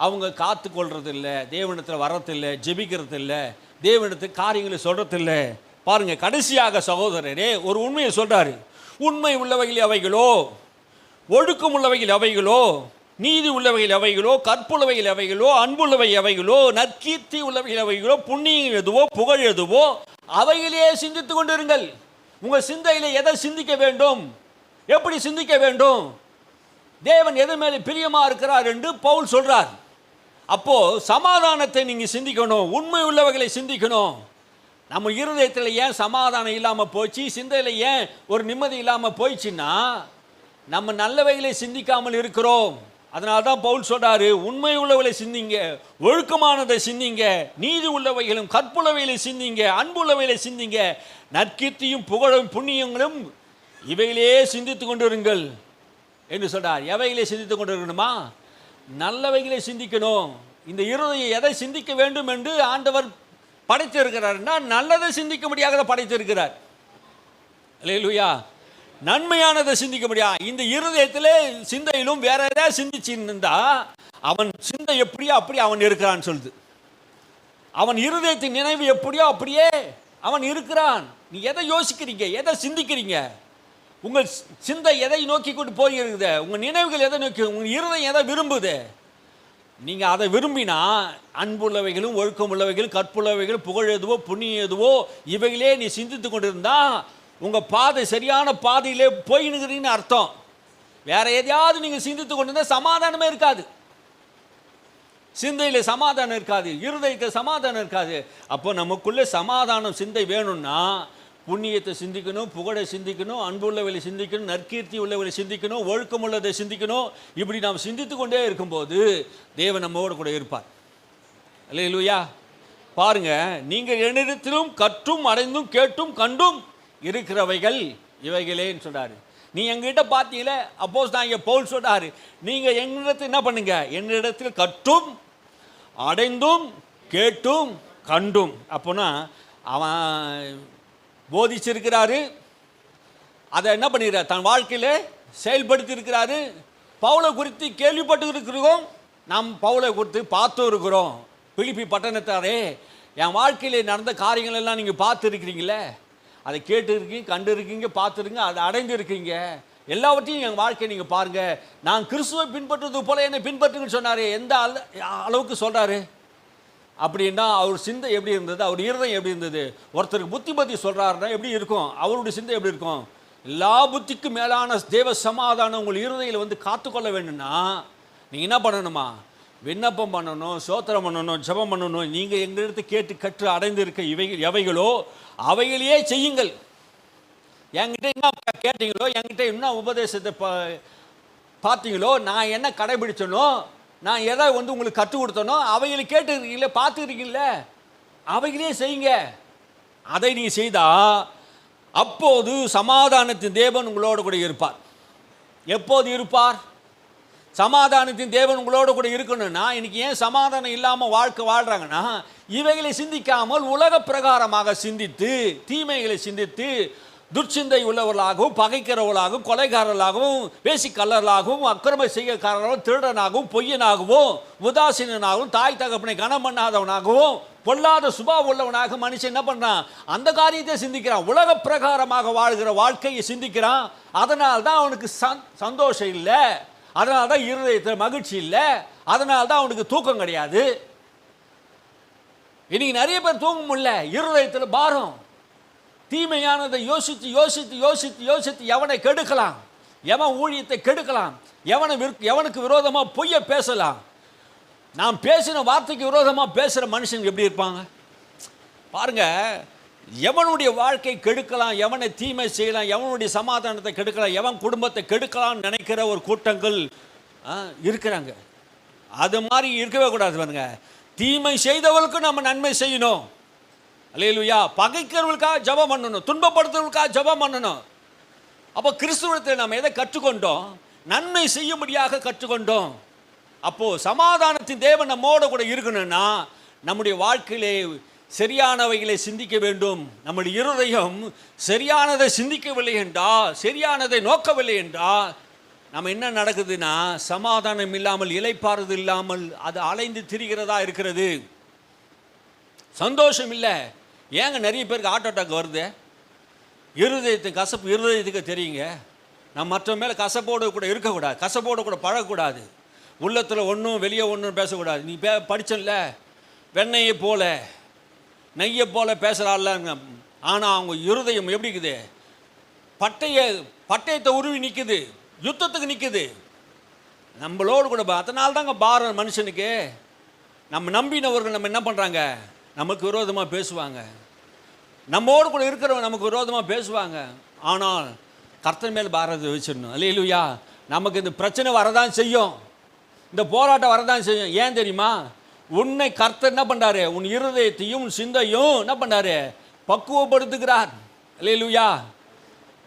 அவங்க காத்துக்கொள்றது இல்லை, தேவனிடத்தில் வர்றதில்லை, ஜெபிக்கிறது இல்லை, தேவனிடத்துக்கு காரியங்களை சொல்றதில்லை. பாருங்க, கடைசியாக சகோதரரே ஒரு உண்மையை சொல்றாரு. உண்மை உள்ளவைகள் அவைகளோ, ஒழுக்கம் உள்ளவைகள் அவைகளோ, நீதி உள்ளவைகள் அவைகளோ, கற்புள்ளவைகள் அவைகளோ, அன்புள்ளவை அவைகளோ, நற்கீர்த்தி உள்ளவைகள் அவைகளோ, புண்ணியம் எதுவோ, புகழ் எதுவோ, அவைகளையே சிந்தித்து கொண்டிருங்கள். உங்கள் சிந்தையிலே எதை சிந்திக்க வேண்டும், எப்படி சிந்திக்க வேண்டும், தேவன் எது மேலே பிரியமா இருக்கிறார் என்று பவுல் சொல்றார். அப்போ சமாதானத்தை நீங்க சிந்திக்கணும், உண்மை உள்ளவைகளை சிந்திக்கணும். நம்ம இருதயத்தில் ஏன் சமாதானம் இல்லாமல் போச்சு, சிந்தையில் ஏன் ஒரு நிம்மதி இல்லாமல் போயிடுச்சுன்னா நம்ம நல்லவைகளை சிந்திக்காமல் இருக்கிறோம். அதனால தான் பவுல் சொல்றாரு, உண்மை உள்ளவைகளை சிந்திங்க, ஒழுக்கமானதை சிந்திங்க, நீதி உள்ளவைகளும் கற்புள்ளவைகளை சிந்திங்க, அன்புள்ளவைகளை சிந்திங்க, நற்கீர்த்தியும் புகழும் புண்ணியங்களும் இவைகளே சிந்தித்து கொண்டிருங்கள் என்று சொல்றார். எவைகளை சிந்தித்து கொண்டிருக்கணுமா, நல்லவைகளை சிந்திக்கணும். இந்த இருதயம் எதை சிந்திக்க வேண்டும் என்று ஆண்டவர் படைத்திருக்கிறார்னா நல்லதை சிந்திக்க முடியாத படைத்திருக்கிறார். அல்லேலூயா. நன்மையானதை சிந்திக்க முடியாது. இந்த இருதயத்திலே சிந்தையிலும் வேற ஏதாவது சிந்திச்சிருந்தா அவன் சிந்தை எப்படியோ அப்படி அவன் இருக்கிறான்னு சொல்லுது. அவன் இருதயத்தின் நினைவு எப்படியோ அப்படியே அவன் இருக்கிறான். நீ எதை யோசிக்கிறீங்க, எதை சிந்திக்கிறீங்க, உங்கள் சிந்தை எதை நோக்கி கொண்டு போயிருக்குது, உங்கள் நினைவுகள் எதை நோக்கி, உங்கள் இருதயம் எதை விரும்புது, நீங்கள் அதை விரும்பினா அன்புள்ளவைகளும் ஒழுக்கம் உள்ளவைகளும் கற்புள்ளவைகளும் புகழ் எதுவோ புண்ணியம் எதுவோ இவைகளே நீ சிந்தித்து கொண்டிருந்தா உங்கள் பாதை சரியான பாதையிலே போயினுங்கிறீங்கன்னு அர்த்தம். வேற எதையாவது நீங்கள் சிந்தித்து கொண்டிருந்தால் சமாதானமே இருக்காது. சிந்தையில் சமாதானம் இருக்காது, இருதயத்தில் சமாதானம் இருக்காது. அப்போ நமக்குள்ளே சமாதானம் சிந்தை வேணும்னா புண்ணியத்தை சிந்திக்கணும், புகழை சிந்திக்கணும், அன்புள்ளவர்களை சிந்திக்கணும், நற்கீர்த்தி உள்ளவர்களை சிந்திக்கணும், ஒழுக்கம் உள்ளதை சிந்திக்கணும். இப்படி நாம் சிந்தித்து கொண்டே இருக்கும்போது தேவன் நம்மோடு கூட இருப்பார். அல்லேலூயா. பாருங்க, நீங்கள் என்னிடத்திலும் கற்றும் அடைந்தும் கேட்டும் கண்டும் இருக்கிறவைகள் இவைகளேன்னு சொல்றாரு. நீ எங்கிட்ட பார்த்தீங்களே, அப்போஸ் நான் இங்கே பவுல் சொல்றாரு, நீங்கள் எங்களிடத்தில் என்ன பண்ணுங்க, என்னிடத்தில் கற்றும் அடைந்தும் கேட்டும் கண்டும். அப்போனா அவன் போதிச்சிருக்கிறாரு, அதை என்ன பண்ணிடுறார், தன் வாழ்க்கையில் செயல்படுத்தி இருக்கிறாரு. பவுலை குறித்து கேள்விப்பட்டு இருக்கிறோம், நாம் பவுலை குறித்து பார்த்து இருக்கிறோம். பிலிப்பி பட்டணத்தாரே, என் வாழ்க்கையில் நடந்த காரியங்கள் எல்லாம் நீங்கள் பார்த்து இருக்கிறீங்களே, அதை கேட்டு இருக்கீங்க, கண்டு இருக்கீங்க, பார்த்துருங்க, அதை அடைந்து இருக்கீங்க. எல்லாவற்றையும் என் வாழ்க்கையை நீங்கள் பாருங்கள். நான் கிறிஸ்துவை பின்பற்றுவது போல என்னை பின்பற்றுங்கன்னு சொன்னார். எந்த அளவுக்கு சொல்கிறாரு அப்படின்னா, அவர் சிந்தை எப்படி இருந்தது, அவர் இருதயம் எப்படி இருந்தது. ஒருத்தருக்கு புத்தி சொல்கிறாருன்னா எப்படி இருக்கும், அவருடைய சிந்தை எப்படி இருக்கும். எல்லா புத்திக்கும் மேலான தேவ சமாதானம் உங்கள் இருதயில் வந்து காத்துக்கொள்ள வேணும்னா நீங்கள் என்ன பண்ணணுமா, விண்ணப்பம் பண்ணணும், சோத்திரம் பண்ணணும், ஜெபம் பண்ணணும். நீங்கள் எங்களிடத்து கேட்டு கற்று அடைந்து இருக்க எவைகளோ அவைகளையே செய்யுங்கள். என்கிட்ட என்ன கேட்டீங்களோ, என்கிட்ட என்ன உபதேசத்தை பார்த்தீங்களோ, நான் என்ன கடைபிடிச்சனோ, நான் எதை வந்து உங்களுக்கு கற்றுக் கொடுத்தனோ அவைகளை கேட்டுருக்கீங்களே, பார்த்துருக்கீங்களே, அவைகளே செய்யுங்க. அதை நீங்கள் செய்தால் அப்போது சமாதானத்தின் தேவன் உங்களோடு கூட இருப்பார். எப்போது இருப்பார்? சமாதானத்தின் தேவன் உங்களோடு கூட இருக்கணும்னா, இன்னைக்கு ஏன் சமாதானம் இல்லாமல் வாழ்க்கை வாழ்கிறாங்கன்னா, இவைகளை சிந்திக்காமல் உலக பிரகாரமாக சிந்தித்து, தீமைகளை சிந்தித்து, துர்ச்சிந்தை உள்ளவர்களாகவும், பகைக்கிறவர்களாகவும், கொலைகாரர்களாகவும், வேசிக்கல்லர்களாகவும், அக்கிரம செய்யக்காரர்களும், திருடனாகவும், பொய்யனாகவும், உதாசீனாகவும், தாய் தகப்பனை கனம் பண்ணாதவனாகவும், பொல்லாத சுபாவம் உள்ளவனாக மனுஷன் என்ன பண்ணுறான்? அந்த காரியத்தை சிந்திக்கிறான். உலக பிரகாரமாக வாழ்கிற வாழ்க்கையை சிந்திக்கிறான். அதனால தான் அவனுக்கு சந்தோஷம் இல்லை, அதனால தான் இருதயத்தில் மகிழ்ச்சி இல்லை, அதனால தான் அவனுக்கு தூக்கம் கிடையாது. இன்னைக்கு நிறைய பேர் தூங்க முடியல, இருதயத்தில் பாரம். தீமையானதை யோசித்து யோசித்து யோசித்து யோசித்து எவனை கெடுக்கலாம், எவன் ஊழியத்தை கெடுக்கலாம், எவனுக்கு விரோதமாக பொய்ய பேசலாம். நாம் பேசின வார்த்தைக்கு விரோதமாக பேசுகிற மனுஷங்க எப்படி இருப்பாங்க பாருங்க. எவனுடைய வாழ்க்கை கெடுக்கலாம், எவனை தீமை செய்யலாம், எவனுடைய சமாதானத்தை கெடுக்கலாம், எவன் குடும்பத்தை கெடுக்கலாம்னு நினைக்கிற ஒரு கூட்டங்கள் இருக்கிறாங்க. அது மாதிரி இருக்கவே கூடாது பாருங்க. தீமை செய்தவர்களுக்கு நம்ம நன்மை செய்யணும். அல்லேலூயா. பகைக்கிறவர்களுக்காக ஜெபம் பண்ணணும், துன்பப்படுத்துறவர்களுக்காக ஜெபம் பண்ணணும். அப்போ கிறிஸ்துவத்தில் நம்ம எதை கற்றுக்கொண்டோம்? நன்மை செய்யும்படியாக கற்றுக்கொண்டோம். அப்போது சமாதானத்தின் தேவன் நம்மோட கூட இருக்கணும்னா நம்முடைய வாழ்க்கையிலே சரியானவைகளை சிந்திக்க வேண்டும். நம்முடைய இருதயம் சரியானதை சிந்திக்கவில்லை என்றால், சரியானதை நோக்கவில்லை என்றால், நம்ம என்ன நடக்குதுன்னா சமாதானம் இல்லாமல், இளைப்பாறுது இல்லாமல் அது அலைந்து திரிகிறதா இருக்கிறது. சந்தோஷம் இல்லை. ஏங்க நிறைய பேருக்கு ஹார்ட் அட்டாக் வருது? இருதயத்துக்கு கசப்பு இருதயத்துக்கு தெரியுங்க. நம்ம மற்ற மேலே கசப்போடு கூட இருக்கக்கூடாது, கசப்போடு கூட பழகக்கூடாது. உள்ளத்தில் ஒன்றும் வெளியே ஒன்றும் பேசக்கூடாது. நீ படிச்சல வெண்ணெயை போல நெய்யை போல பேசுகிறாள்லங்க. ஆனால் அவங்க இருதயம் எப்படி இருக்குது? பட்டயத்தை உருவி நிற்குது, யுத்தத்துக்கு நிற்குது. நம்மளோடு கூட அதனால தாங்க பாரம் மனுஷனுக்கு. நம்ம நம்பினவர்கள் நம்ம என்ன பண்ணுறாங்க? நமக்கு விரோதமாக பேசுவாங்க. நம்மோடு கூட இருக்கிறவங்க நமக்கு விரோதமாக பேசுவாங்க. ஆனால் கர்த்தர் மேல் பாரத்தை வச்சிடணும். அல்லேலூயா. நமக்கு இந்த பிரச்சனை வரதான் செய்யும், இந்த போராட்டம் வரதான் செய்யும். ஏன் தெரியுமா? உன்னை கர்த்தர் என்ன பண்ணுறாரு? உன் இருதயத்தையும் உன் சிந்தையும் என்ன பண்ணுறாரு? பக்குவப்படுத்துகிறார். அல்லேலூயா.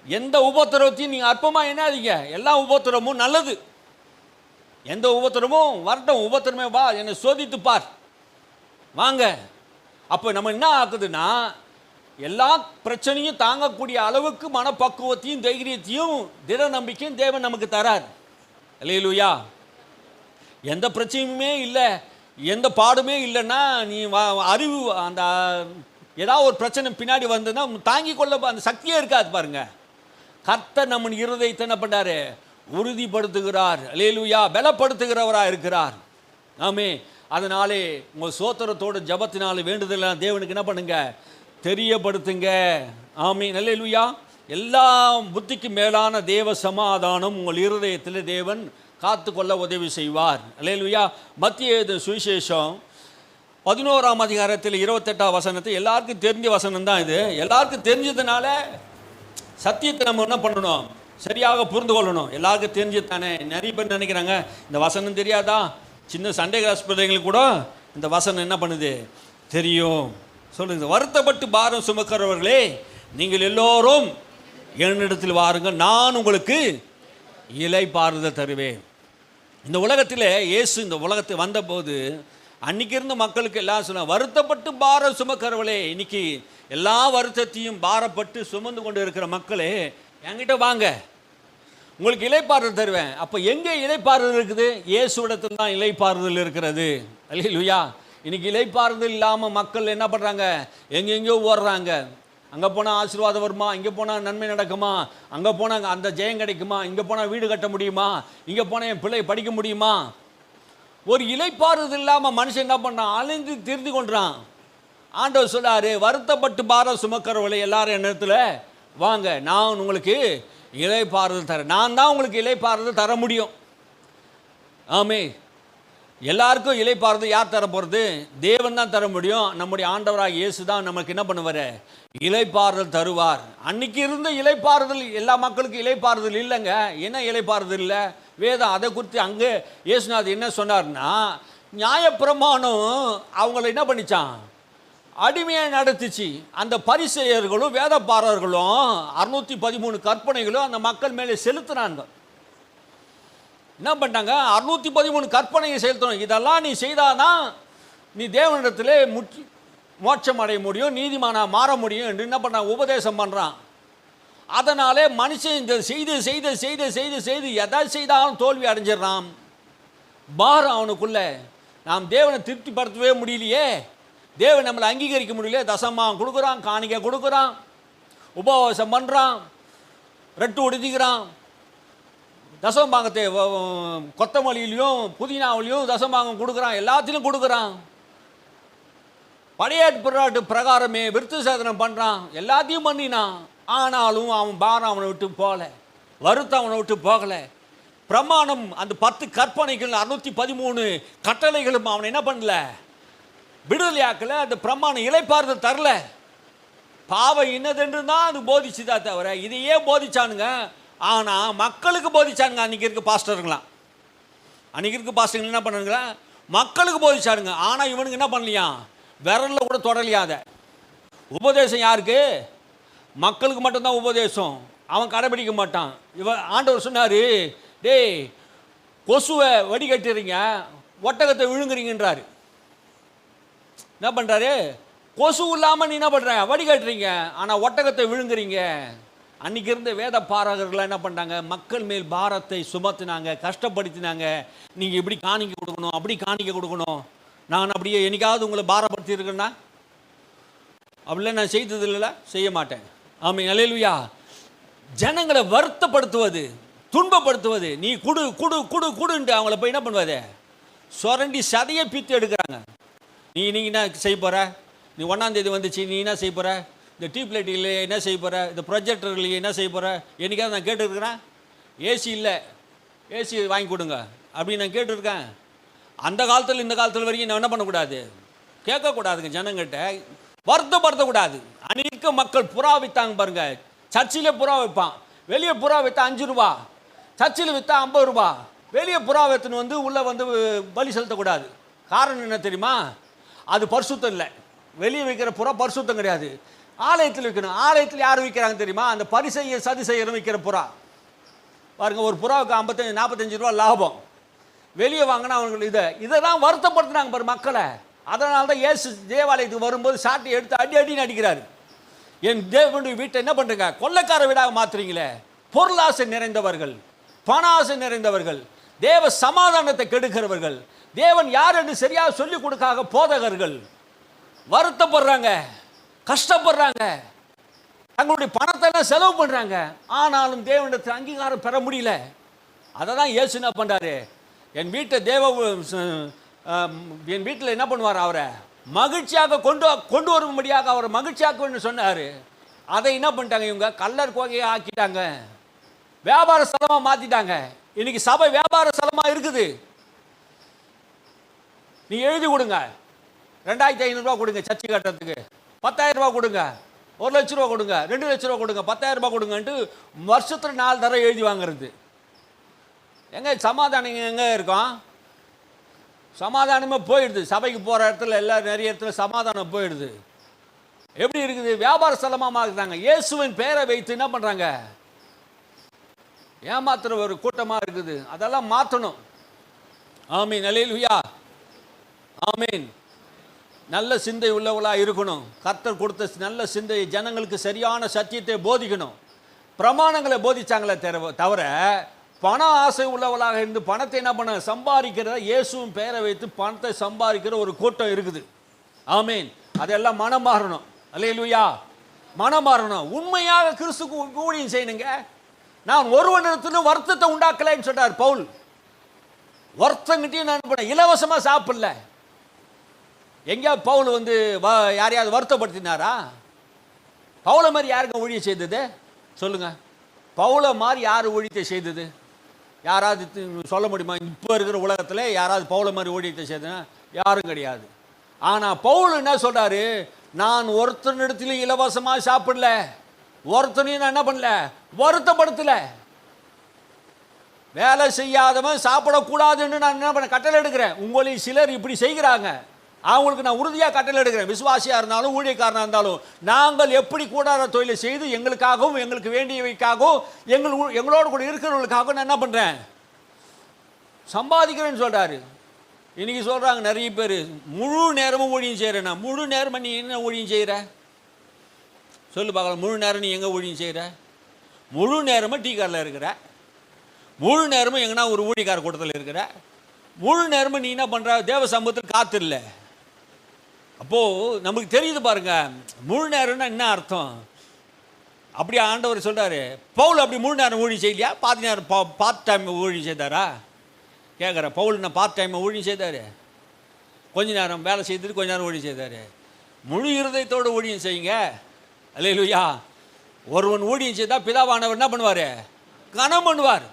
எந்த உபத்திரவத்தையும் நீங்கள் அற்பமாக எண்ணாதீங்க. எல்லா உபத்திரமும் நல்லது. எந்த உபத்திரமும் வரட்டும், உபத்திரமே வா, என்னை சோதித்து பார், வாங்க. அப்போ நம்ம என்ன ஆகுதுன்னா எல்லா பிரச்சனையும் தாங்கக்கூடிய அளவுக்கு மனப்பக்குவத்தையும் தைரியத்தையும் திட நம்பிக்கையும் தேவன் நமக்கு தரார். அல்லேலூயா. எந்த பிரச்சனையுமே இல்லை, எந்த பாடுமே இல்லைன்னா நீ அறிவு அந்த ஏதாவது ஒரு பிரச்சனை பின்னாடி வந்ததுன்னா தாங்கி கொள்ள அந்த சக்தியே இருக்காது பாருங்க. கர்த்தர் நம்ம இருதயத்தை என்ன பண்ணாரு? உறுதிப்படுத்துகிறார். அல்லேலூயா. பலப்படுத்துகிறவராக இருக்கிறார். ஆமே. அதனாலே உங்கள் சோத்திரத்தோட ஜபத்தினால வேண்டுதலாம் தேவனுக்கு என்ன பண்ணுங்க? தெரியப்படுத்துங்க. ஆமீன். அல்லேலூயா. எல்லா புத்திக்கு மேலான தேவ சமாதானம் உங்கள் இருதயத்தில் தேவன் காத்து கொள்ள உதவி செய்வார். அல்லேலூயா. மத்திய சுவிசேஷம் 11ஆம் அதிகாரத்தில் 28ஆம் வசனத்தை எல்லாருக்கும் தெரிஞ்ச வசனம் தான் இது. எல்லாருக்கும் தெரிஞ்சதுனால சத்தியத்தை நம்ம என்ன பண்ணணும்? சரியாக புரிந்து கொள்ளணும். எல்லாருக்கும் தெரிஞ்சதானே. நிறைய பேர் நினைக்கிறாங்க இந்த வசனம் தெரியாதா? சின்ன சண்டே கிளாஸ் பிள்ளைங்களுக்கு கூட இந்த வசனம் என்ன பண்ணுது? தெரியும். சொல்லுங்க. வருத்தப்பட்டு பாரம் சுமக்கிறவர்களே நீங்கள் எல்லோரும் என்னிடத்தில் வாருங்கள், நான் உங்களுக்கு இளைப்பாறுதல் தருவேன். இந்த உலகத்தில் இயேசு இந்த உலகத்தை வந்தபோது அன்னைக்கு இருந்த மக்களுக்கு எல்லாம் சொன்ன, வருத்தப்பட்டு பாரம் சுமக்கிறவர்களே, இன்னைக்கு எல்லா வருத்தத்தையும் பாரப்பட்டு சுமந்து கொண்டு இருக்கிற மக்களே என்கிட்ட வாங்க, உங்களுக்கு இளைப்பாறுதல் தருவேன். அப்போ எங்கே இளைப்பாறுதல் இருக்குது? இயேசுவிடத்தில் தான் இளைப்பாறுதல் இருக்கிறது. அல்லேலூயா. இன்னைக்கு இளைப்பாறுதல் இல்லாமல் மக்கள் என்ன பண்ணுறாங்க? எங்கெங்கேயோ ஓடுறாங்க. அங்கே போனால் ஆசீர்வாதம் வருமா, இங்கே போனால் நன்மை நடக்குமா, அங்கே போனால் அந்த ஜெயம் கிடைக்குமா, இங்கே போனால் வீடு கட்ட முடியுமா, இங்கே போனால் என் பிள்ளை படிக்க முடியுமா? ஒரு இளைப்பாறுதல் இல்லாமல் மனுஷன் என்ன பண்ணுறான்? அலைந்து திரிந்து கொண்டுறான். ஆண்டவர் சொல்றாரு, வருத்தப்பட்டு பாரம் சுமக்கிறவளை எல்லாரும் என்னத்துல வாங்க, நான் உங்களுக்கு இளைப்பாறுதல் தரேன். நான் தான் உங்களுக்கு இளைப்பாறுதல் தர முடியும். ஆமே. எல்லாருக்கும் இளைப்பாறுதல் யார் தர போகிறது? தேவன் தான் தர முடியும். நம்முடைய ஆண்டவராக இயேசு தான் நமக்கு என்ன பண்ணுவார்? இளைப்பாறுதல் தருவார். அன்னைக்கு இருந்த இளைப்பாறுதல் எல்லா மக்களுக்கும் இளைப்பாறுதல் இல்லைங்க. என்ன இளைப்பாறுதல் இல்லை? வேதம் அதை குறித்து அங்கே இயேசுநாதர் என்ன சொன்னார்னா, நியாயப்பிரமாணம் அவங்கள என்ன பண்ணிச்சான்? அடிமையாக நடத்துச்சு. அந்த பரிசேயர்களும் வேதப்பாரர்களும் 613 கற்பனைகளும் அந்த மக்கள் மேலே செலுத்துனாங்க. என்ன பண்ணிட்டாங்க? 613 கற்பனையை செலுத்தணும். இதெல்லாம் நீ செய்தாதான் நீ தேவனிடத்திலே மோட்சம் அடைய முடியும், நீதிமானா மாற முடியும் என்று என்ன பண்ணான்? உபதேசம் பண்ணுறான். அதனாலே மனுஷன் இந்த செய்து செய்து செய்து செய்து செய்து எதை செய்தாலும் தோல்வி அடைஞ்சிடறான். பாரம் அவனுக்குள்ள. நாம் தேவனை திருப்திப்படுத்தவே முடியலையே, தேவன் நம்மளை அங்கீகரிக்க முடியல. தசமாக கொடுக்குறான், காணிக்கை கொடுக்குறான், உபவாசம் பண்ணுறான், ரெட்டு ஒடுதிக்கிறான், தசம்பாங்கத்தை கொத்தமல்லியிலையும் புதினாவிலையும் தசம்பாங்கம் கொடுக்குறான், எல்லாத்திலும் கொடுக்குறான். பழைய ஏற்பாட்டு பிரகாரமே விருத்த சேதனம் பண்ணுறான், எல்லாத்தையும் பண்ணினான். ஆனாலும் அவன் பாரம் அவனை விட்டு போகலை, வருத்தம் அவனை விட்டு போகலை. பிரமாணம் அந்த 10 கற்பனைகள் 613 கட்டளைகளும் அவனை என்ன பண்ணல, விடுதலையாக்கல. அந்த பிரமாணம் இளைப்பாறுதல் தரல. பாவம் இன்னதென்று தான் அது போதிச்சுதா தவிர இதையே போதிச்சானுங்க. ஆனால் மக்களுக்கு போதிச்சானுங்க. அன்றைக்கி இருக்க பாஸ்டருங்களாம், அன்றைக்கி இருக்க பாஸ்டருங்க என்ன பண்ணுங்களா, மக்களுக்கு போதிச்சானுங்க. ஆனால் இவனுக்கு என்ன பண்ணலையா, விரலில் கூட தொடலையாத. உபதேசம் யாருக்கு? மக்களுக்கு மட்டும்தான் உபதேசம். அவன் கடைபிடிக்க மாட்டான். இவன் ஆண்டவர் சொன்னார், டேய் கொசுவை வடிகட்டுறீங்க, ஒட்டகத்தை விழுங்குறீங்கன்றாரு. என்ன பண்ணுறாரு, கொசு இல்லாமல் நீ என்ன பண்ணுற, வடிகட்டுறீங்க, ஆனால் ஒட்டகத்தை விழுங்குறீங்க. அன்றைக்கி இருந்த வேத பாரகர்கள்லாம் என்ன பண்ணிட்டாங்க, மக்கள் மேல் பாரத்தை சுமத்தினாங்க, கஷ்டப்படுத்தினாங்க. நீங்கள் இப்படி காணிக்க கொடுக்கணும், அப்படி காணிக்க கொடுக்கணும். நான் அப்படியே என்னைக்காவது உங்களை பாரப்படுத்தி இருக்கேன்னா, அப்படிலாம் நான் செய்தது இல்லை, செய்ய மாட்டேன். ஆமாம், அல்லேலூயா. ஜனங்களை வருத்தப்படுத்துவது, துன்பப்படுத்துவது, நீ குடு குடு குடு குடுன்ட்டு அவங்கள போய் என்ன பண்ணுவாது, சுரண்டி சதையை பித்து எடுக்கிறாங்க. நீங்கள் என்ன செய்ய போகிற, நீ 1ஆம் தேதி வந்துச்சு, நீ என்ன செய்ய போகிற, இந்த டியூப் லைட் இல்லை என்ன செய்ய போகிற, இந்த ப்ரொஜெக்டர் இல்லையே என்ன செய்ய போகிற. என்னைக்காவது நான் கேட்டுருக்கிறேன், ஏசி இல்லை ஏசி வாங்கி கொடுங்க அப்படின்னு நான் கேட்டுருக்கேன். அந்த காலத்தில் இந்த காலத்தில் வரைக்கும் நான் என்ன பண்ணக்கூடாது, கேட்கக்கூடாதுங்க. ஜனங்கிட்ட வருத்தப்படுத்தக்கூடாது. அநேக மக்கள் புறா விற்றாங்க பாருங்க. சர்ச்சில் புறா வைப்பான், வெளியே புறா விற்றா 5 ரூபா, சர்ச்சில் விற்றா 50 ரூபா. வெளியே புறா வைத்துன்னு வந்து உள்ளே வந்து பலி செலுத்தக்கூடாது. காரணம் என்ன தெரியுமா, அது பரிசுத்தம் இல்லை. வெளியே வைக்கிற புறா பரிசுத்தம் கிடையாது. ஆலயத்தில் வைக்கணும். ஆலயத்தில் யார் விற்கிறாங்க தெரியுமா, அந்த பரிசெய்ய சதி செய்யணும் விற்கிற புறா பாருங்க. ஒரு புறாவுக்கு 45 ரூபா லாபம். வெளியே வாங்கினா அவங்களுக்கு இதை தான் வருத்தப்படுத்துனாங்க பாரு மக்களை. அதனால தான் இயேசு தேவாலயத்துக்கு வரும்போது சாட்டை எடுத்து அடி அடின்னு அடிக்கிறாரு. என் தேவனுடைய வீட்டை என்ன பண்ணுறீங்க, கொள்ளைக்கார வீடாக மாற்றுறீங்களே. பொருளாசை நிறைந்தவர்கள், பண ஆசை நிறைந்தவர்கள், தேவ சமாதானத்தை கெடுக்கிறவர்கள், தேவன் யார் என்று சரியாக சொல்லிக் கொடுக்காத போதகர்கள் வருத்தப்படுறாங்க, கஷ்டப்படுறாங்க, தங்களுடைய பணத்தை எல்லாம் செலவு பண்ணுறாங்க. ஆனாலும் தேவனிடத்தில் அங்கீகாரம் பெற முடியல. அதை தான் இயேசு என்ன பண்ணுறாரு, என் வீட்டில் என்ன பண்ணுவார், அவரை மகிழ்ச்சியாக கொண்டு வரும்படியாக அவரை மகிழ்ச்சியாக்குன்னு சொன்னார். அதை என்ன பண்ணிட்டாங்க இவங்க, கல்லர் கோகையை ஆக்கிட்டாங்க, வியாபார ஸ்தலமாக மாற்றிட்டாங்க. இன்னைக்கு சபை வியாபார ஸ்தலமாக இருக்குது. நீ எழுதி கொடுங்க, 2500 ரூபா கொடுங்க சர்ச்சை கட்டுறதுக்கு, 10,000 ரூபா கொடுங்க, 1 லட்ச ரூபா கொடுங்க, 2 லட்ச ரூபா கொடுங்க, 10,000 ரூபா கொடுங்கன்ட்டு வருஷத்தில் 4 தடவை எழுதி வாங்குறது. எங்கே சமாதானம் எங்கே இருக்கும்? சமாதானமே போயிடுது. சபைக்கு போகிற இடத்துல எல்லாம் நிறைய இடத்துல சமாதானம் போயிடுது. எப்படி இருக்குது, வியாபார ஸ்தலமாக மாறுறாங்க. இயேசுவின் பேரை வைத்து என்ன பண்ணுறாங்க, ஏமாத்துற ஒரு கூட்டமாக இருக்குது. அதெல்லாம் மாற்றணும். ஆமீன், அல்லேலூயா, ஆமீன். நல்ல சிந்தை உள்ளவர்களாக இருக்கணும். கர்த்தர் கொடுத்த நல்ல சிந்தையை ஜனங்களுக்கு சரியான சத்தியத்தை போதிக்கணும். பிரமாணங்களை போதிச்சாங்களே தவிர பண ஆசை உள்ளவளாக இருந்து பணத்தை என்ன பண்ண சம்பாதிக்கிறத, இயேசுவின் பெயரை வைத்து பணத்தை சம்பாதிக்கிற ஒரு கூட்டம் இருக்குது. ஆமீன். அதெல்லாம் மனம் மாறணும். அல்லேலூயா, மனம் மாறணும். உண்மையாக கிறிஸ்துக்கு ஊழியம் செய்யணுங்க. நான் ஒருவனிடத்திலும் வருத்தத்தை உண்டாக்கலைன்னு சொல்றார் பவுல். வருத்தங்கிட்டையும் நான் பண்ண இலவசமாக சாப்பிடல. எங்கேயாவது பவுல் வந்து யாரையாவது வருத்தப்படுத்தினாரா? பவுலை மாதிரி யாருங்க ஊழியம் செய்தது சொல்லுங்க? பவுலை மாதிரி யார் ஊழியத்தை செய்தது? யாராவது சொல்ல முடியுமா? இப்போ இருக்கிற உலகத்தில் யாராவது பவுலை மாதிரி ஊழியத்தை செய்தனா? யாரும் கிடையாது. ஆனால் பவுல் என்ன சொல்றாரு, நான் ஒருத்தனிடத்திலும் இலவசமாக சாப்பிடல, ஒருத்தனையும் நான் என்ன பண்ணல, வருத்தப்படுத்தல. வேலை செய்யாதவன் சாப்பிடக்கூடாதுன்னு நான் என்ன பண்ண கட்டளை எடுக்கிறேன். உங்களில் சிலர் இப்படி செய்கிறாங்க, அவங்களுக்கு நான் உறுதியாக கட்டளை எடுக்கிறேன். விசுவாசியாக இருந்தாலும் ஊழியக்காரனாக இருந்தாலும் நாங்கள் எப்படி கூடாத தொழிலை செய்து எங்களுக்காகவும் எங்களுக்கு வேண்டியவைக்காகவும் எங்களோடு கூட இருக்கிறவங்களுக்காகவும் நான் என்ன பண்ணுறேன், சம்பாதிக்கிறேன்னு சொல்கிறாரு. இன்றைக்கி சொல்கிறாங்க நிறைய பேர், முழு நேரமும் ஊழியம் செய்கிறேன்னா. முழு நேரமாக நீ என்ன ஊழியம் செய்கிற சொல்லு பார்க்கலாம். முழு நேரம் நீ எங்கே ஊழியம் செய்கிற? முழு நேரமும் டீ காரில் இருக்கிற, முழு நேரமும் எங்கன்னா ஒரு ஊழியக்கார கூட்டத்தில் இருக்கிற, முழு நேரமும் நீ என்ன பண்ணுற, தேவ சமூகத்தில் காத்து இல்லை. அப்போது நமக்கு தெரியுது பாருங்க, முழு நேரம்னா என்ன அர்த்தம். அப்படி ஆண்டவர் சொல்கிறாரு. பவுல் அப்படி முழு நேரம் ஊழியம் செய்யலையா? பாதி நேரம் பார்ட் டைம் ஊழியம் செய்தாரா கேட்குற. பவுல் என்ன பார்ட் டைம் ஊழியம் செய்தார்? கொஞ்ச நேரம் வேலை செய்துட்டு கொஞ்ச நேரம் ஊழியம் செய்தார். முழு இருதயத்தோடு ஊழியம் செய்யுங்க. அல்லேலூயா. ஒருவன் ஊழியம் செய்தால் பிதாவானவர் என்ன பண்ணுவார்? கனம் பண்ணுவார்.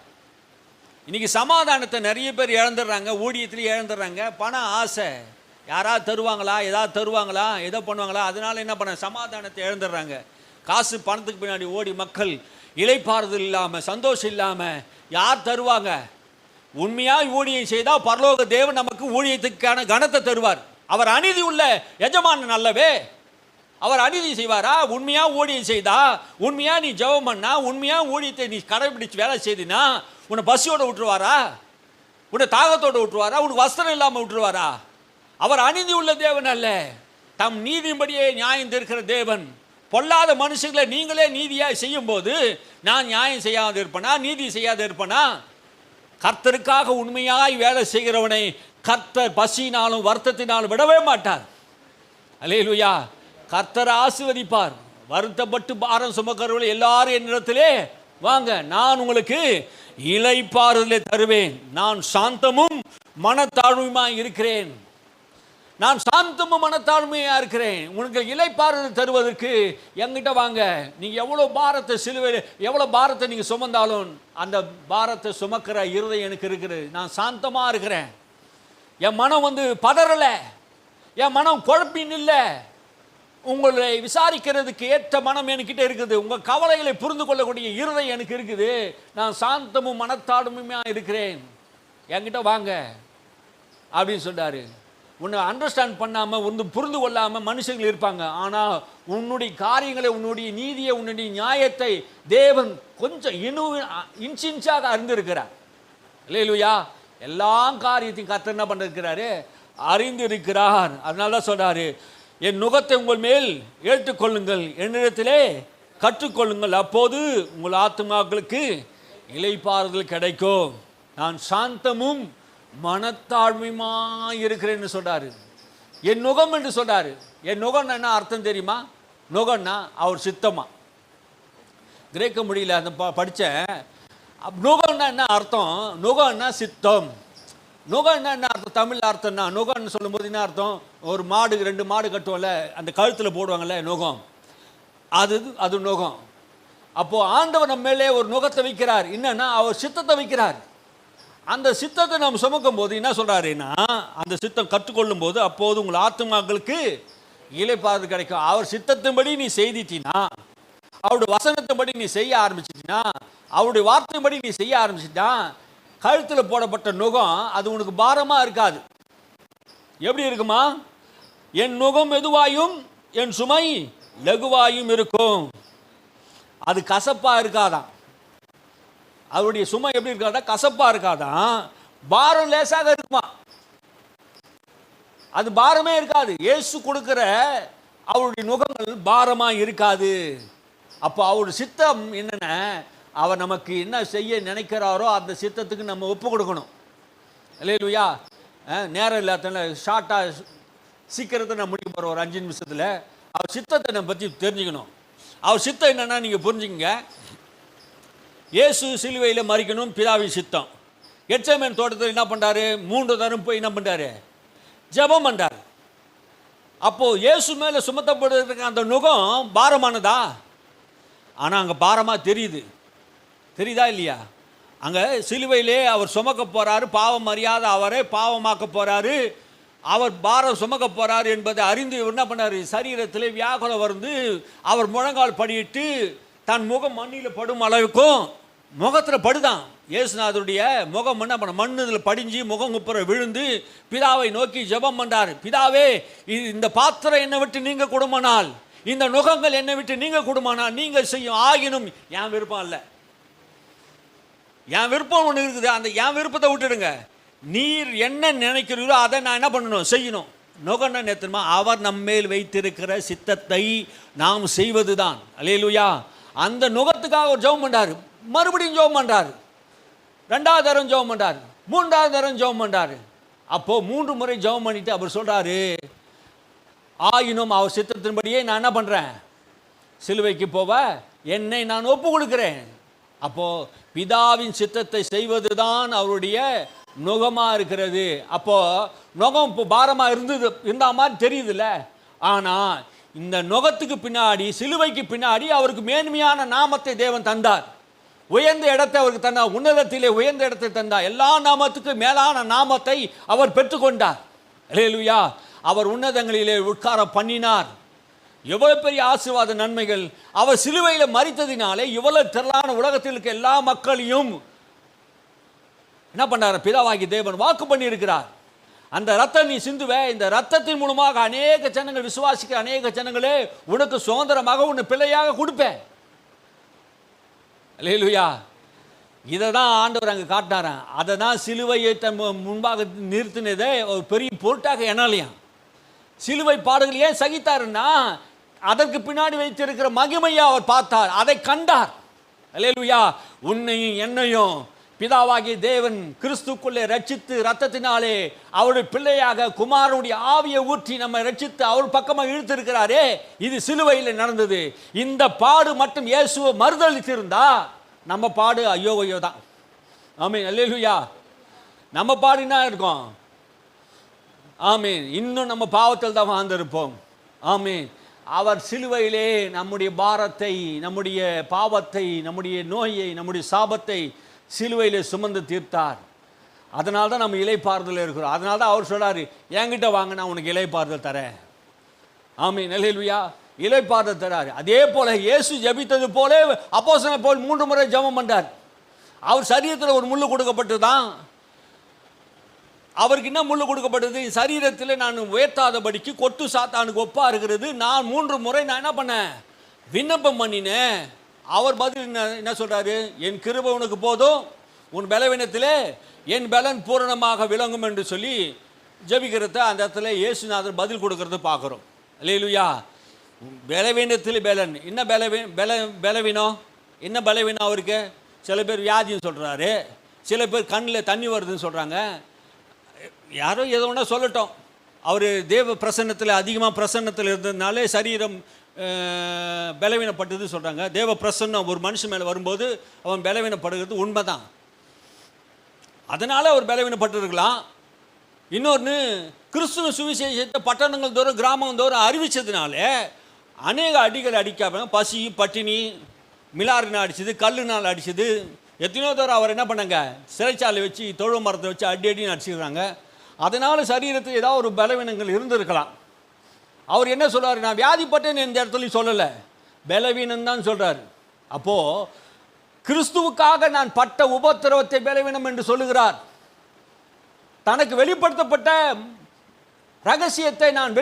இன்றைக்கி சமாதானத்தை நிறைய பேர் இழந்துடுறாங்க, ஊழியத்துலேயும் இழந்துடுறாங்க. பணம் ஆசை, யாராவது தருவாங்களா, ஏதாவது தருவாங்களா, ஏதோ பண்ணுவாங்களா, அதனால என்ன பண்ண சமாதானத்தை இழந்துடுறாங்க. காசு பணத்துக்கு பின்னாடி ஓடி மக்கள் இளைப்பாறுதல் இல்லாமல், சந்தோஷம் இல்லாமல் யார் தருவாங்க? உண்மையாக ஊழியம் செய்தால் பரலோக தேவன் நமக்கு ஊழியத்துக்கான கனத்தை தருவார். அவர் அநீதி உள்ள எஜமானன் அல்லவே. அவர் அநீதி செய்வாரா? உண்மையாக ஊழியம் செய்தா, உண்மையாக நீ ஜெபம் பண்ணா, உண்மையாக ஊழியத்தை நீ கடைபிடிச்சு வேலை செய்தினா உன்னை பசியோட விட்டுருவாரா? உன்னை தாகத்தோடு விட்டுருவாரா? உனக்கு வஸ்திரம் இல்லாமல் விட்டுருவாரா? அவர் அநீதி உள்ள தேவன் அல்ல, தம் நீதியின்படியே நியாயம் தீர்க்கிற தேவன். பொல்லாத மனுஷங்களை நீங்களே நீதியாக செய்யும் போது நான் நியாயம் செய்யாது இருப்பேனா, நீதி செய்யாது இருப்பேனா? கர்த்தருக்காக உண்மையாய் வேலை செய்கிறவனை கர்த்தர் பசியினாலும் வருத்தத்தினாலும் விடவே மாட்டார். அல்லேலூயா. கர்த்தர் ஆசீர்வதிப்பார். வருத்தப்பட்டு பாரம் சுமக்கிறவர்கள் எல்லாரும் என்னிடத்திலே வாங்க, நான் உங்களுக்கு இளைப்பாறுதலை தருவேன். நான் சாந்தமும் மனத்தாழ்மையுமாய் இருக்கிறேன். நான் சாந்தமும் மனத்தாழ்மையாக இருக்கிறேன். உனக்கு இளைப்பாறுதல் தருவதற்கு என்கிட்ட வாங்க. நீங்கள் எவ்வளோ பாரத்தை சிலுவையில் எவ்வளோ பாரத்தை நீங்கள் சுமந்தாலும் அந்த பாரத்தை சுமக்கிற இருதயம் எனக்கு இருக்குது. நான் சாந்தமாக இருக்கிறேன். என் மனம் பதறலை, என் மனம் குழப்பின்னு இல்லை. உங்களை விசாரிக்கிறதுக்கு ஏற்ற மனம் என்கிட்ட இருக்குது. உங்கள் கவலைகளை புரிந்து கொள்ளக்கூடிய இருதயம் எனக்கு இருக்குது. நான் சாந்தமும் மனத்தாழ்மையாக இருக்கிறேன். என்கிட்ட வாங்க அப்படின்னு சொல்கிறாரு. உன்னை அண்டர்ஸ்டாண்ட் பண்ணாமல் புரிந்து கொள்ளாமல் மனுஷங்கள் இருப்பாங்க. ஆனால் உன்னுடைய காரியங்களை, உன்னுடைய நீதியை, உன்னுடைய நியாயத்தை தேவன் கொஞ்சம் இன்ச்சாக அறிந்திருக்கிறார். அல்லேலூயா. எல்லா காரியத்தையும் கர்த்தர் என்ன பண்ணிருக்கிறாரு? அறிந்திருக்கிறார். அதனால தான் சொல்கிறாரு, என் நுகத்தை உங்கள் மேல் ஏற்றுக்கொள்ளுங்கள், என்னிடத்திலே கற்றுக்கொள்ளுங்கள், அப்போது உங்கள் ஆத்துமாக்களுக்கு இளைப்பாறுதல் கிடைக்கும். நான் சாந்தமும் மனத்தாழ்மையுமாய் இருக்கிறேன்னு சொல்றாரு. என் நுகம் என்று சொல்றாரு. என் நுகம் என்ன அர்த்தம் தெரியுமா? நுகம்னா அவர் சித்தமா. கிரேக்க மொழியில் அந்த படித்தேன். நுகம்னா என்ன அர்த்தம்? நுகம்னா சித்தம். நுகம்னா என்ன அர்த்தம்? தமிழ் அர்த்தம்னா நுகம்னு சொல்லும்போது என்ன அர்த்தம்? ஒரு மாடு, 2 மாடு கட்டுவோம்ல, அந்த கழுத்தில் போடுவாங்கல்ல நுகம், அது நுகம். அப்போ ஆண்டவர் நம்ம மேலே ஒரு நுகத்தை வைக்கிறார். என்னன்னா அவர் சித்தத்தை வைக்கிறார். அந்த சித்தத்தை நாம் சுமக்கும் போது என்ன சொல்றாருன்னா, அந்த சித்தம் கற்றுக்கொள்ளும் போது அப்போது உங்கள் ஆத்துமாக்களுக்கு இளைப்பாறுதல் கிடைக்கும். அவர் சித்தத்தின்படி நீ செய்திட்டினா, அவருடைய வசனத்தின்படி நீ செய்ய ஆரம்பிச்சிட்டினா, அவருடைய வார்த்தையின்படி நீ செய்ய ஆரம்பிச்சிட்டா, கழுத்தில் போடப்பட்ட நுகம் அது உனக்கு பாரமாக இருக்காது. எப்படி இருக்குமா? என் நுகம் மெதுவாயும் என் சுமை லகுவாயும் இருக்கும். அது கசப்பாக இருக்காதான். அவருடைய சுமை எப்படி இருக்காதா? கசப்பாக இருக்காதான். பாரம் லேசாக இருக்குமா? அது பாரமே இருக்காது. இயேசு கொடுக்கிற அவருடைய நுகங்கள் பாரமாக இருக்காது. அப்போ அவருடைய சித்தம் என்னென்ன, அவர் நமக்கு என்ன செய்ய நினைக்கிறாரோ அந்த சித்தத்துக்கு நம்ம ஒப்பு கொடுக்கணும். அல்லேலூயா. நேரம் இல்லாதனால ஷார்ட்டாக சீக்கிரத்தை நான் முடிக்க போகிறோம், ஒரு 5 நிமிஷத்தில். அவர் சித்தத்தை நம்ம பற்றி தெரிஞ்சுக்கணும். அவர் சித்தம் என்னென்னா நீங்கள் புரிஞ்சுக்கங்க. இயேசு சிலுவையில் மரிக்கணும், பிதாவின் சித்தம். கெத்செமனே தோட்டத்தில் என்ன பண்ணுறாரு? 3 தரம் போய் என்ன பண்ணுறாரு? ஜெபம் பண்ணுறாரு. அப்போது இயேசு மேலே சுமத்தப்படுறதுக்கு அந்த நுகம் பாரமானதா? ஆனால் அங்கே பாரமாக தெரியுதா இல்லையா? அங்கே சிலுவையிலே அவர் சுமக்க போகிறாரு, பாவம் அறியாத அவரை பாவமாக்க போகிறாரு, அவர் பாரம் சுமக்க போகிறாரு என்பதை அறிந்து என்ன பண்ணார்? சரீரத்தில் வியாகுலம் வந்து அவர் முழங்கால் படியிட்டு தன் முகம் மண்ணில் படும் அளவுக்கும் முகத்தில் படுதான். இயேசுநாதருடைய முகம் என்ன பண்ண மண் இதில் படிஞ்சு முகம் குப்புற விழுந்து பிதாவை நோக்கி ஜெபம் பண்ணுறார். பிதாவே, இந்த பாத்திரம் என்னை விட்டு நீங்கள் கொடுமானால், இந்த நுகங்கள் என்னை விட்டு நீங்கள் கொடுமானால் நீங்கள் செய்யும், ஆகினும் என் விருப்பம் இல்லை. என் விருப்பம் ஒன்று இருக்குது, அந்த என் விருப்பத்தை விட்டுடுங்க. நீர் என்ன நினைக்கிறீரோ அதை நான் என்ன பண்ணணும்? செய்யணும். நுகன நேரமா அவர் நம்மேல் வைத்திருக்கிற சித்தத்தை நாம் செய்வது தான். அல்லேலூயா. அந்த நுகத்துக்காக ஒரு ஜெபம் பண்ணார். மறுபடியும் ஜெபம் பண்ணுறாரு. 2வது தரம் ஜெபம் பண்ணுறாரு. 3வது தரம் ஜெபம் பண்ணுறாரு. அப்போது 3 முறை ஜெபம் பண்ணிட்டு அவர் சொல்கிறாரு, ஆயினும் அவர் சித்தத்தின்படியே நான் என்ன பண்ணுறேன், சிலுவைக்கு போவ என்னை நான் ஒப்பு கொடுக்கிறேன். அப்போது பிதாவின் சித்தத்தை செய்வது தான் அவருடைய நுகமாக இருக்கிறது. அப்போது நுகம் இப்போ பாரமாக இருந்த மாதிரி தெரியுதுல்ல. ஆனால் இந்த நுகத்துக்கு பின்னாடி, சிலுவைக்கு பின்னாடி அவருக்கு மேன்மையான நாமத்தை தேவன் தந்தார். உயர்ந்த இடத்தை அவருக்கு தந்தார். உன்னதத்திலே உயர்ந்த இடத்தை தந்தார். எல்லா நாமத்துக்கும் மேலான நாமத்தை அவர் பெற்றுக்கொண்டார். அல்லேலூயா. அவர் உன்னதங்களிலே உட்கார பண்ணினார். எவ்வளவு பெரிய ஆசீர்வாத நன்மைகள்! அவர் சிலுவையில் மரித்ததினாலே இவ்வளவு திரளான உலகத்தில் இருக்க எல்லா மக்களையும் என்ன பண்ணார்? பிதாவாகி தேவன் வாக்கு பண்ணி இருக்கிறார். அந்த ரத்தம் நீ சிந்துவே, இந்த ரத்தத்தின் மூலமாக அநேக ஜனங்கள் விசுவாசிக்கிற அநேக ஜனங்களே உனக்கு சுதந்திரமாக உன்னை பிள்ளையாக கொடுப்பேன். அல்லேலூயா. இதை தான் ஆண்டவர் அங்கே காட்டினாரான். அதை தான் சிலுவையை தன் முன்பாக நிறுத்தினதே ஒரு பெரிய பொருட்டாக எண்ணலையாம். சிலுவை பாடுகள் ஏன் சகித்தாருன்னா, அதற்கு பின்னாடி வைத்திருக்கிற மகிமையை அவர் பார்த்தார், அதை கண்டார். அல்லேலூயா. உன்னையும் என்னையும் பிதாவாகிய தேவன் கிறிஸ்துக்குள்ளே ரட்சித்து ரத்தத்தினாலே அவருடைய பிள்ளையாக குமாரனுடைய ஆவியை ஊற்றி நம்ம ரட்சித்து அவர் பக்கமாக இழுத்திருக்கிறாரே, இது சிலுவையில் நடந்தது. இந்த பாடு மட்டும் இயேசுவை மறுதளித்திருந்தா நம்ம பாடு ஐயோ ஐயோ தான். ஆமீன். அல்லேலூயா. நம்ம பாடு என்ன இருக்கும்? ஆமீன். இன்னும் நம்ம பாவத்தில் தான் வாழ்ந்திருப்போம். ஆமீன். அவர் சிலுவையிலே நம்முடைய பாரத்தை, நம்முடைய பாவத்தை, நம்முடைய நோயை, நம்முடைய சாபத்தை சிலுவையிலே சுமந்து தீர்த்தார். அதனால தான் நம்ம இளைப்பாறுதல் இருக்கிறோம். அதனால தான் அவர் சொல்றாரு, என்கிட்ட வாங்க, நான் உனக்கு இளைப்பாறுதல் தரேன். ஆமீன். அல்லேலூயா. இளைப்பாறுதல் தராரு. அதே போல இயேசு ஜெபித்தது போல அப்போஸ்தலனை போல் 3 முறை ஜெபம் பண்ணார். அவர் சரீரத்தில் ஒரு முள்ளு கொடுக்கப்பட்டு தான். அவருக்கு என்ன முள்ளு கொடுக்கப்பட்டது? சரீரத்தில் நான் உயர்த்தாதபடிக்கு கொட்டு சாத்தானுக்கு ஒப்பா இருக்கிறது. நான் 3 முறை நான் என்ன பண்ணேன்? விண்ணப்பம் பண்ணினேன். அவர் பதில் என்ன சொல்றாரு? என் கிருபை உனக்கு போதும், உன் பலவீனத்திலே என் பலன் பூரணமாக விளங்கும் என்று சொல்லி ஜெபிக்கிறத அந்த இடத்துல இயேசுநாதர் பதில் கொடுக்கறத பார்க்குறோம். அல்லேலூயா. பலவீனத்தில் பலன். என்ன பலவீனம்? என்ன பலவீனம் அவருக்கு? சில பேர் வியாதின்னு சொல்கிறாரு, சில பேர் கண்ணில் தண்ணி வருதுன்னு சொல்கிறாங்க. யாரோ எதோ ஒன்றா சொல்லட்டும். அவர் தேவ பிரசன்னத்தில் அதிகமாக பிரசன்னத்தில் இருந்ததுனாலே சரீரம் பலவீனப்பட்டது சொல்கிறாங்க. தேவ பிரசன்னம் ஒரு மனுஷன் மேலே வரும்போது அவன் பலவீனப்படுகிறது உண்மைதான். அதனால் அவர் பலவீனப்பட்டிருக்கலாம். இன்னொன்று, கிறிஸ்துவ சுவிசேஷத்தை பட்டணங்கள் தோறும் கிராமம் தோறும் அறிவித்ததுனால அநேக அடிகள் அடிக்காம, பசி பட்டினி மிலாறுனால் அடிச்சது, கல்லுனால் அடிச்சது, எத்தனையோ தோறும் அவர் என்ன பண்ணாங்க? சிறைச்சாலை வச்சு தொழு மரத்தை வச்சு அடின்னு அடிச்சுக்கிறாங்க. அதனால் சரீரத்தில் ஏதாவது ஒரு பலவீனங்கள் இருந்திருக்கலாம். அவர் என்ன சொல்கிறார்? நான் வியாதிப்பட்டேன்னு எந்த இடத்துலையும் சொல்லலை, பலவீனம் தான் சொல்கிறார். அப்போது கிறிஸ்துவுக்காக நான் பட்ட உபத்திரவத்தை பலவீனம் என்று சொல்லுகிறார். தனக்கு வெளிப்படுத்தப்பட்ட ரகசியத்தை நான்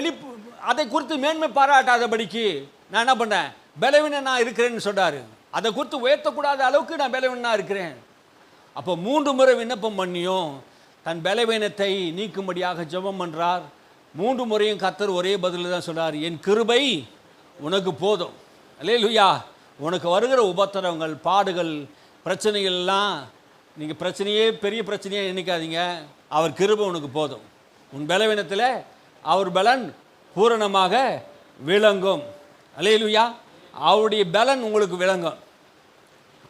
அதை குறித்து மேன்மை பாராட்டாதபடிக்கு நான் என்ன பண்ணேன்? பலவீனனாக இருக்கிறேன்னு சொல்கிறாரு. அதை குறித்து உயர்த்தக்கூடாத அளவுக்கு நான் பலவீனனாக இருக்கிறேன். அப்போ 3 முறை விண்ணப்பம் பண்ணியும் தன் பலவீனத்தை நீக்கும்படியாக ஜெபம் பண்ணுறார். 3 முறையும் கர்த்தர் ஒரே பதில் தான் சொல்கிறார், என் கிருபை உனக்கு போதும். அல்லேலூயா. உனக்கு வருகிற உபத்திரவங்கள், பாடுகள், பிரச்சனைகள்லாம் நீங்கள் பிரச்சனையே பெரிய பிரச்சனையே நினைக்காதீங்க. அவர் கிருபை உனக்கு போதும். உன் பலவீனத்தில் அவர் பலன் பூரணமாக விளங்கும். அல்லேலூயா. அவருடைய பலன் உங்களுக்கு விளங்கும்.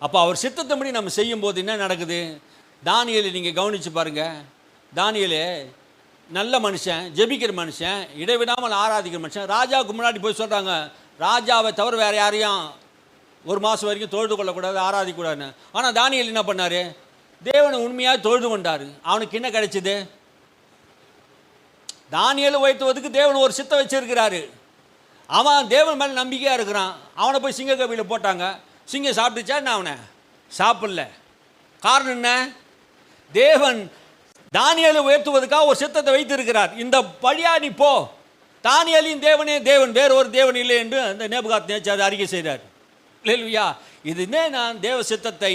அப்போ அவர் சித்தத்தின்படி நம்ம செய்யும்போது என்ன நடக்குது? தானியேலை நீங்கள் கவனித்து பாருங்கள். தானியேல் நல்ல மனுஷன், ஜெபிக்கிற மனுஷன், இடைவிடாமல் ஆராதிக்கிற மனுஷன். ராஜாவுக்கு முன்னாடி போய் சொல்கிறாங்க, ராஜாவை தவிர வேறு யாரையும் 1 மாதம் வரைக்கும் தொழுது கொள்ளக்கூடாது, ஆராதிக்கூடாதுன்னு. ஆனால் தானியேல் என்ன பண்ணார்? தேவனை உண்மையாக தொழுது கொண்டார். அவனுக்கு என்ன கிடைச்சிது? தானியேலை உயர்த்துவதற்கு தேவன் ஒரு சித்தம் வச்சிருக்கிறாரு. அவன் தேவன் மேலே நம்பிக்கையாக இருக்கிறான். அவனை போய் சிங்க கவியில் போட்டாங்க. சிங்கம் சாப்பிட்டுச்சா? என்ன அவனை சாப்பிடல. காரணம் என்ன? தேவன் தானியேலை உயர்த்துவதற்காக ஒரு சித்தத்தை வைத்திருக்கிறார். இந்த பழியா நீ போ, தானியேலின் தேவனே தேவன், வேறு ஒரு தேவன் இல்லை என்று அந்த நேபுகாத்நேச்சார் அறிக்கை செய்கிறார். அல்லேலூயா. இதுனே நான் தேவ சித்தத்தை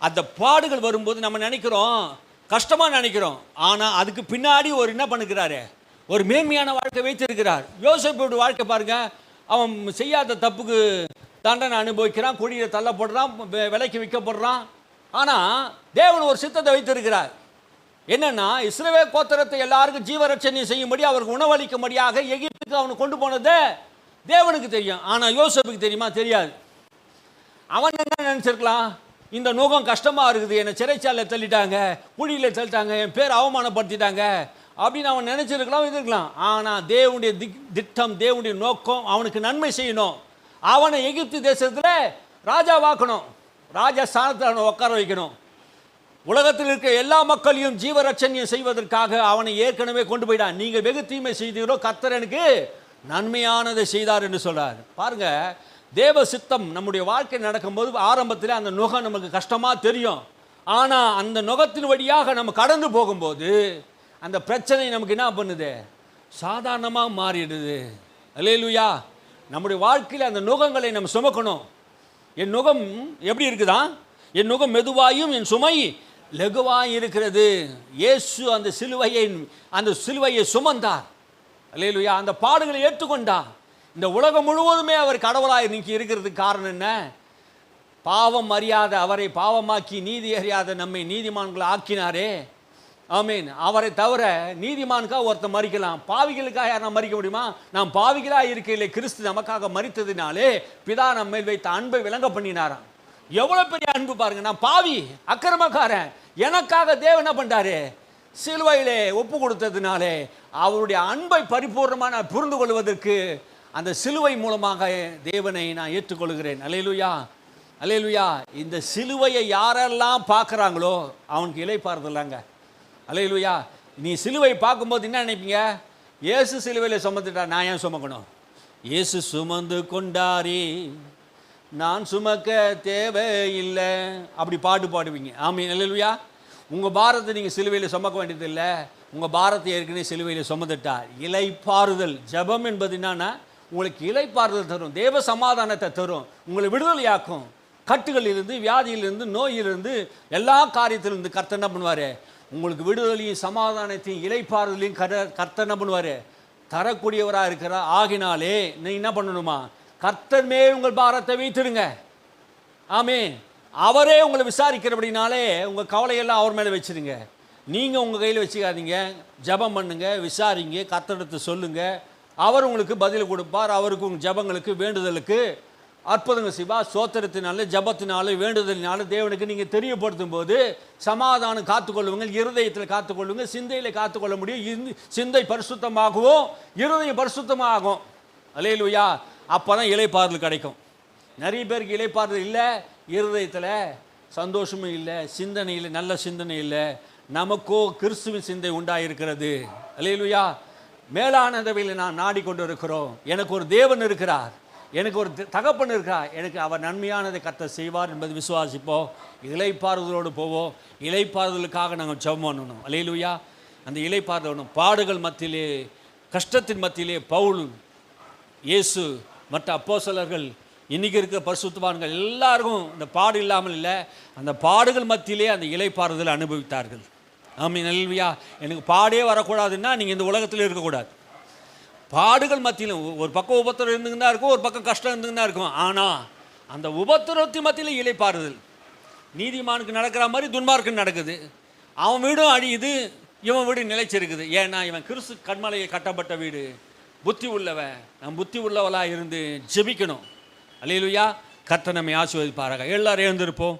அந்த பாடுகள் வரும்போது நம்ம நினைக்கிறோம், கஷ்டமாக நினைக்கிறோம். ஆனால் அதுக்கு பின்னாடி ஒரு என்ன பண்ணுகிறாரு? ஒரு மேன்மையான வாழ்க்கை வைத்திருக்கிறார். யோசேப்போட வாழ்க்கை பாருங்க. அவன் செய்யாத தப்புக்கு தண்டனை அனுபவிக்கிறான், குழியில் தள்ளப்படுறான், விலைக்கு விற்கப்படுறான். ஆனால் தேவன் ஒரு சித்தத்தை வைத்திருக்கிறார். என்னன்னா, இஸ்ரவேல் கோத்திரத்தை எல்லாருக்கும் ஜீவரட்சணை செய்யும்படி அவருக்கு உணவளிக்கும்படியாக எகிப்துக்கு அவனை கொண்டு போனது தேவனுக்கு தெரியும். ஆனால் யோசேப்புக்கு தெரியுமா? தெரியாது. அவன் என்ன நினச்சிருக்கலாம், இந்த நுகம் கஷ்டமாக இருக்குது, என்னை சிறைச்சாலையில் தள்ளிட்டாங்க, குழியில் தள்ளிட்டாங்க, என் பேர் அவமானப்படுத்திட்டாங்க அப்படின்னு அவன் நினச்சிருக்கலாம், இருக்கலாம். ஆனால் தேவனுடைய திட்டம், தேவனுடைய நோக்கம் அவனுக்கு நன்மை செய்யணும். அவனை எகிப்து தேசத்தில் ராஜாவாக்கணும், ராஜா ஸ்தானத்தில் அவனை உட்கார வைக்கணும். உலகத்தில் இருக்க எல்லா மக்களையும் ஜீவரட்சணியம் செய்வதற்காக அவனை ஏற்கனவே கொண்டு போயிட்டான். நீங்கள் வெகு தீமை செய்தீரோ, கர்த்தர் எனக்கு நன்மையானதை செய்தார் என்று சொல்றார். பாருங்க, தேவ சித்தம் நம்முடைய வாழ்க்கை நடக்கும்போது ஆரம்பத்தில் அந்த நுகம் நமக்கு கஷ்டமாக தெரியும். ஆனால் அந்த நுகத்தின் வழியாக நம்ம கடந்து போகும்போது அந்த பிரச்சனை நமக்கு என்ன பண்ணுது? சாதாரணமாக மாறிடுது. அல்லேலூயா. நம்முடைய வாழ்க்கையில் அந்த நுகங்களை நம்ம சுமக்கணும். என் நுகம் எப்படி இருக்குதா? என் நுகம் மெதுவாயும் என் சுமை லகுவாய் இருக்கிறது. இயேசு அந்த சிலுவையை சுமந்தார். அல்லேலூயா. அந்த பாடுகளை ஏற்றுக்கொண்டார். இந்த உலகம் முழுவதுமே அவர் கடவுளாய் நீக்கி இருக்கிறதுக்கு காரணம் என்ன? பாவம் அறியாத அவரை பாவமாக்கி நீதி அறியாத நம்மை நீதிமான்களை ஆக்கினாரே. ஆமீன். அவரை தவிர நீதிமானுக்காக ஒருத்தர் மறிக்கலாம், பாவிகளுக்காக யாரும் மறிக்க முடியுமா? நாம் பாவிகளாக இருக்கையிலே கிறிஸ்து நமக்காக மறித்ததினாலே பிதா நம்ம மேல் வைத்த அன்பை விளங்க பண்ணினாராம். எவ்வளோ பெரிய அன்பு பாருங்க. நான் பாவி, அக்கிரமக்காரன், எனக்காக தேவன் என்ன பண்ணிட்டாரு? சிலுவையிலே ஒப்பு கொடுத்ததுனாலே அவருடைய அன்பை பரிபூர்ணமாக நான் புரிந்து கொள்வதற்கு அந்த சிலுவை மூலமாக தேவனை நான் ஏற்றுக்கொள்கிறேன். அல்லேலூயா, அல்லேலூயா. இந்த சிலுவையை யாரெல்லாம் பார்க்குறாங்களோ அவனுக்கு இளைப்பாறுதலாங்க. அல்லேலூயா. நீ சிலுவை பார்க்கும்போது என்ன நினைப்பீங்க? இயேசு சிலுவையில் சுமந்துட்டா, நான் ஏன் சுமக்கணும்? இயேசு சுமந்து கொண்டாரே, நான் சுமக்க தேவையில்லை, அப்படி பாட்டு பாடுவீங்க. ஆமீன். அல்லேலூயா. உங்கள் பாரத்தை நீங்கள் சிலுவையில் சுமக்க வேண்டியதில்லை, உங்கள் பாரத்தை ஏற்கனவே சிலுவையில் சுமந்துட்டார். இளைப்பாறுதல். ஜெபம் என்பது என்னன்னா, உங்களுக்கு இளைப்பாறுதல் தரும், தேவ சமாதானத்தை தரும், உங்களை விடுதலையாக்கும். கட்டுகளிலிருந்து, வியாதியிலிருந்து, நோயிலிருந்து, எல்லா காரியத்திலிருந்து கர்த்தர் என்ன பண்ணுவார்? உங்களுக்கு விடுதலையும் சமாதானத்தையும் இளைப்பாறுதலையும் கர்த்தர் என்ன பண்ணுவார்? தரக்கூடியவராக இருக்கிறார். ஆகினாலே நீ என்ன பண்ணணுமா? கர்த்தர் மேல் உங்கள் பாரத்தை வைத்திடுங்க. ஆமென். அவரே உங்களை விசாரிக்கிறபடினாலே உங்கள் கவலையெல்லாம் அவர் மேலே வச்சுருங்க. நீங்கள் உங்கள் கையில் வச்சுக்காதீங்க. ஜெபம் பண்ணுங்க, விசாரிங்க, கர்த்தரிடத்தை சொல்லுங்கள். அவர் உங்களுக்கு பதில் கொடுப்பார். அவருக்கு உங்கள் ஜெபங்களுக்கு, வேண்டுதலுக்கு அற்புதங்கள் செய்வார். சோத்திரத்தினால, ஜெபத்தினால, வேண்டுதலினால தேவனுக்கு நீங்கள் தெரியப்படுத்தும் போது சமாதானம் காத்துக்கொள்ளுவீங்க, இருதயத்தில் காத்துக்கொள்ளுங்க, சிந்தையில் காத்துக்கொள்ள முடியும். சிந்தை பரிசுத்தமாகவும் இருதயம் பரிசுத்தமாகும். அல்லேலூயா. அப்போ தான் இளைப்பாறுதல் கிடைக்கும். நிறைய பேருக்கு இளைப்பாறுதல் இல்லை, இருதயத்தில் சந்தோஷமும் இல்லை, சிந்தனை இல்லை, நல்ல சிந்தனை இல்லை. நமக்கோ கிறிஸ்துவின் சிந்தை உண்டாயிருக்கிறது. அல்லேலூயா. மேலானதவையில் நான் நாடிக்கொண்டு இருக்கிறோம். எனக்கு ஒரு தேவன் இருக்கிறார், எனக்கு ஒரு தகப்பன் இருக்கிறார், எனக்கு அவர் நன்மையானதை கர்த்தர் செய்வார் என்பது விசுவாசிப்போம். இளைப்பாறுதலோடு போவோம். இளைப்பாறுதலுக்காக நாங்கள் ஜெபம் பண்ணணும். அல்லேலூயா. அந்த இளைப்பாறுதல் பாடுகள் மத்தியிலே, கஷ்டத்தின் மத்தியிலே பவுல், இயேசு, மற்ற அப்போஸ்தலர்கள், இன்றைக்கி இருக்கிற பரிசுத்தவான்கள் எல்லாருக்கும் இந்த பாடு இல்லாமல் இல்லை, அந்த பாடுகள் மத்தியிலே அந்த இளைப்பாறுதலை அனுபவித்தார்கள். ஆமீன். அல்லேலூயா. எனக்கு பாடே வரக்கூடாதுன்னா நீங்கள் இந்த உலகத்தில் இருக்கக்கூடாது. பாடுகள் மத்தியில் ஒரு பக்கம் உபத்திரம் இருந்துன்னு தான் இருக்கும், ஒரு பக்கம் கஷ்டம் இருந்துன்னு தான் இருக்கும். ஆனால் அந்த உபத்திரத்தின் மத்தியில் இளைப்பாறுதல். நீதிமானுக்கு நடக்கிற மாதிரி துன்மார்க்கு நடக்குது. அவன் வீடும் அழியுது, இவன் வீடு நிலைச்சிருக்குது. ஏன்னா இவன் கிறிஸ்து கண்மலையை கட்டப்பட்ட வீடு. புத்தி உள்ளவன், நம் புத்தி உள்ளவளாக இருந்து ஜெபிக்கணும். அல்லேலூயா. கர்த்தர் நம்மை ஆசீர்வதிப்பாராக. எல்லாரும் எழுந்திருப்போம்.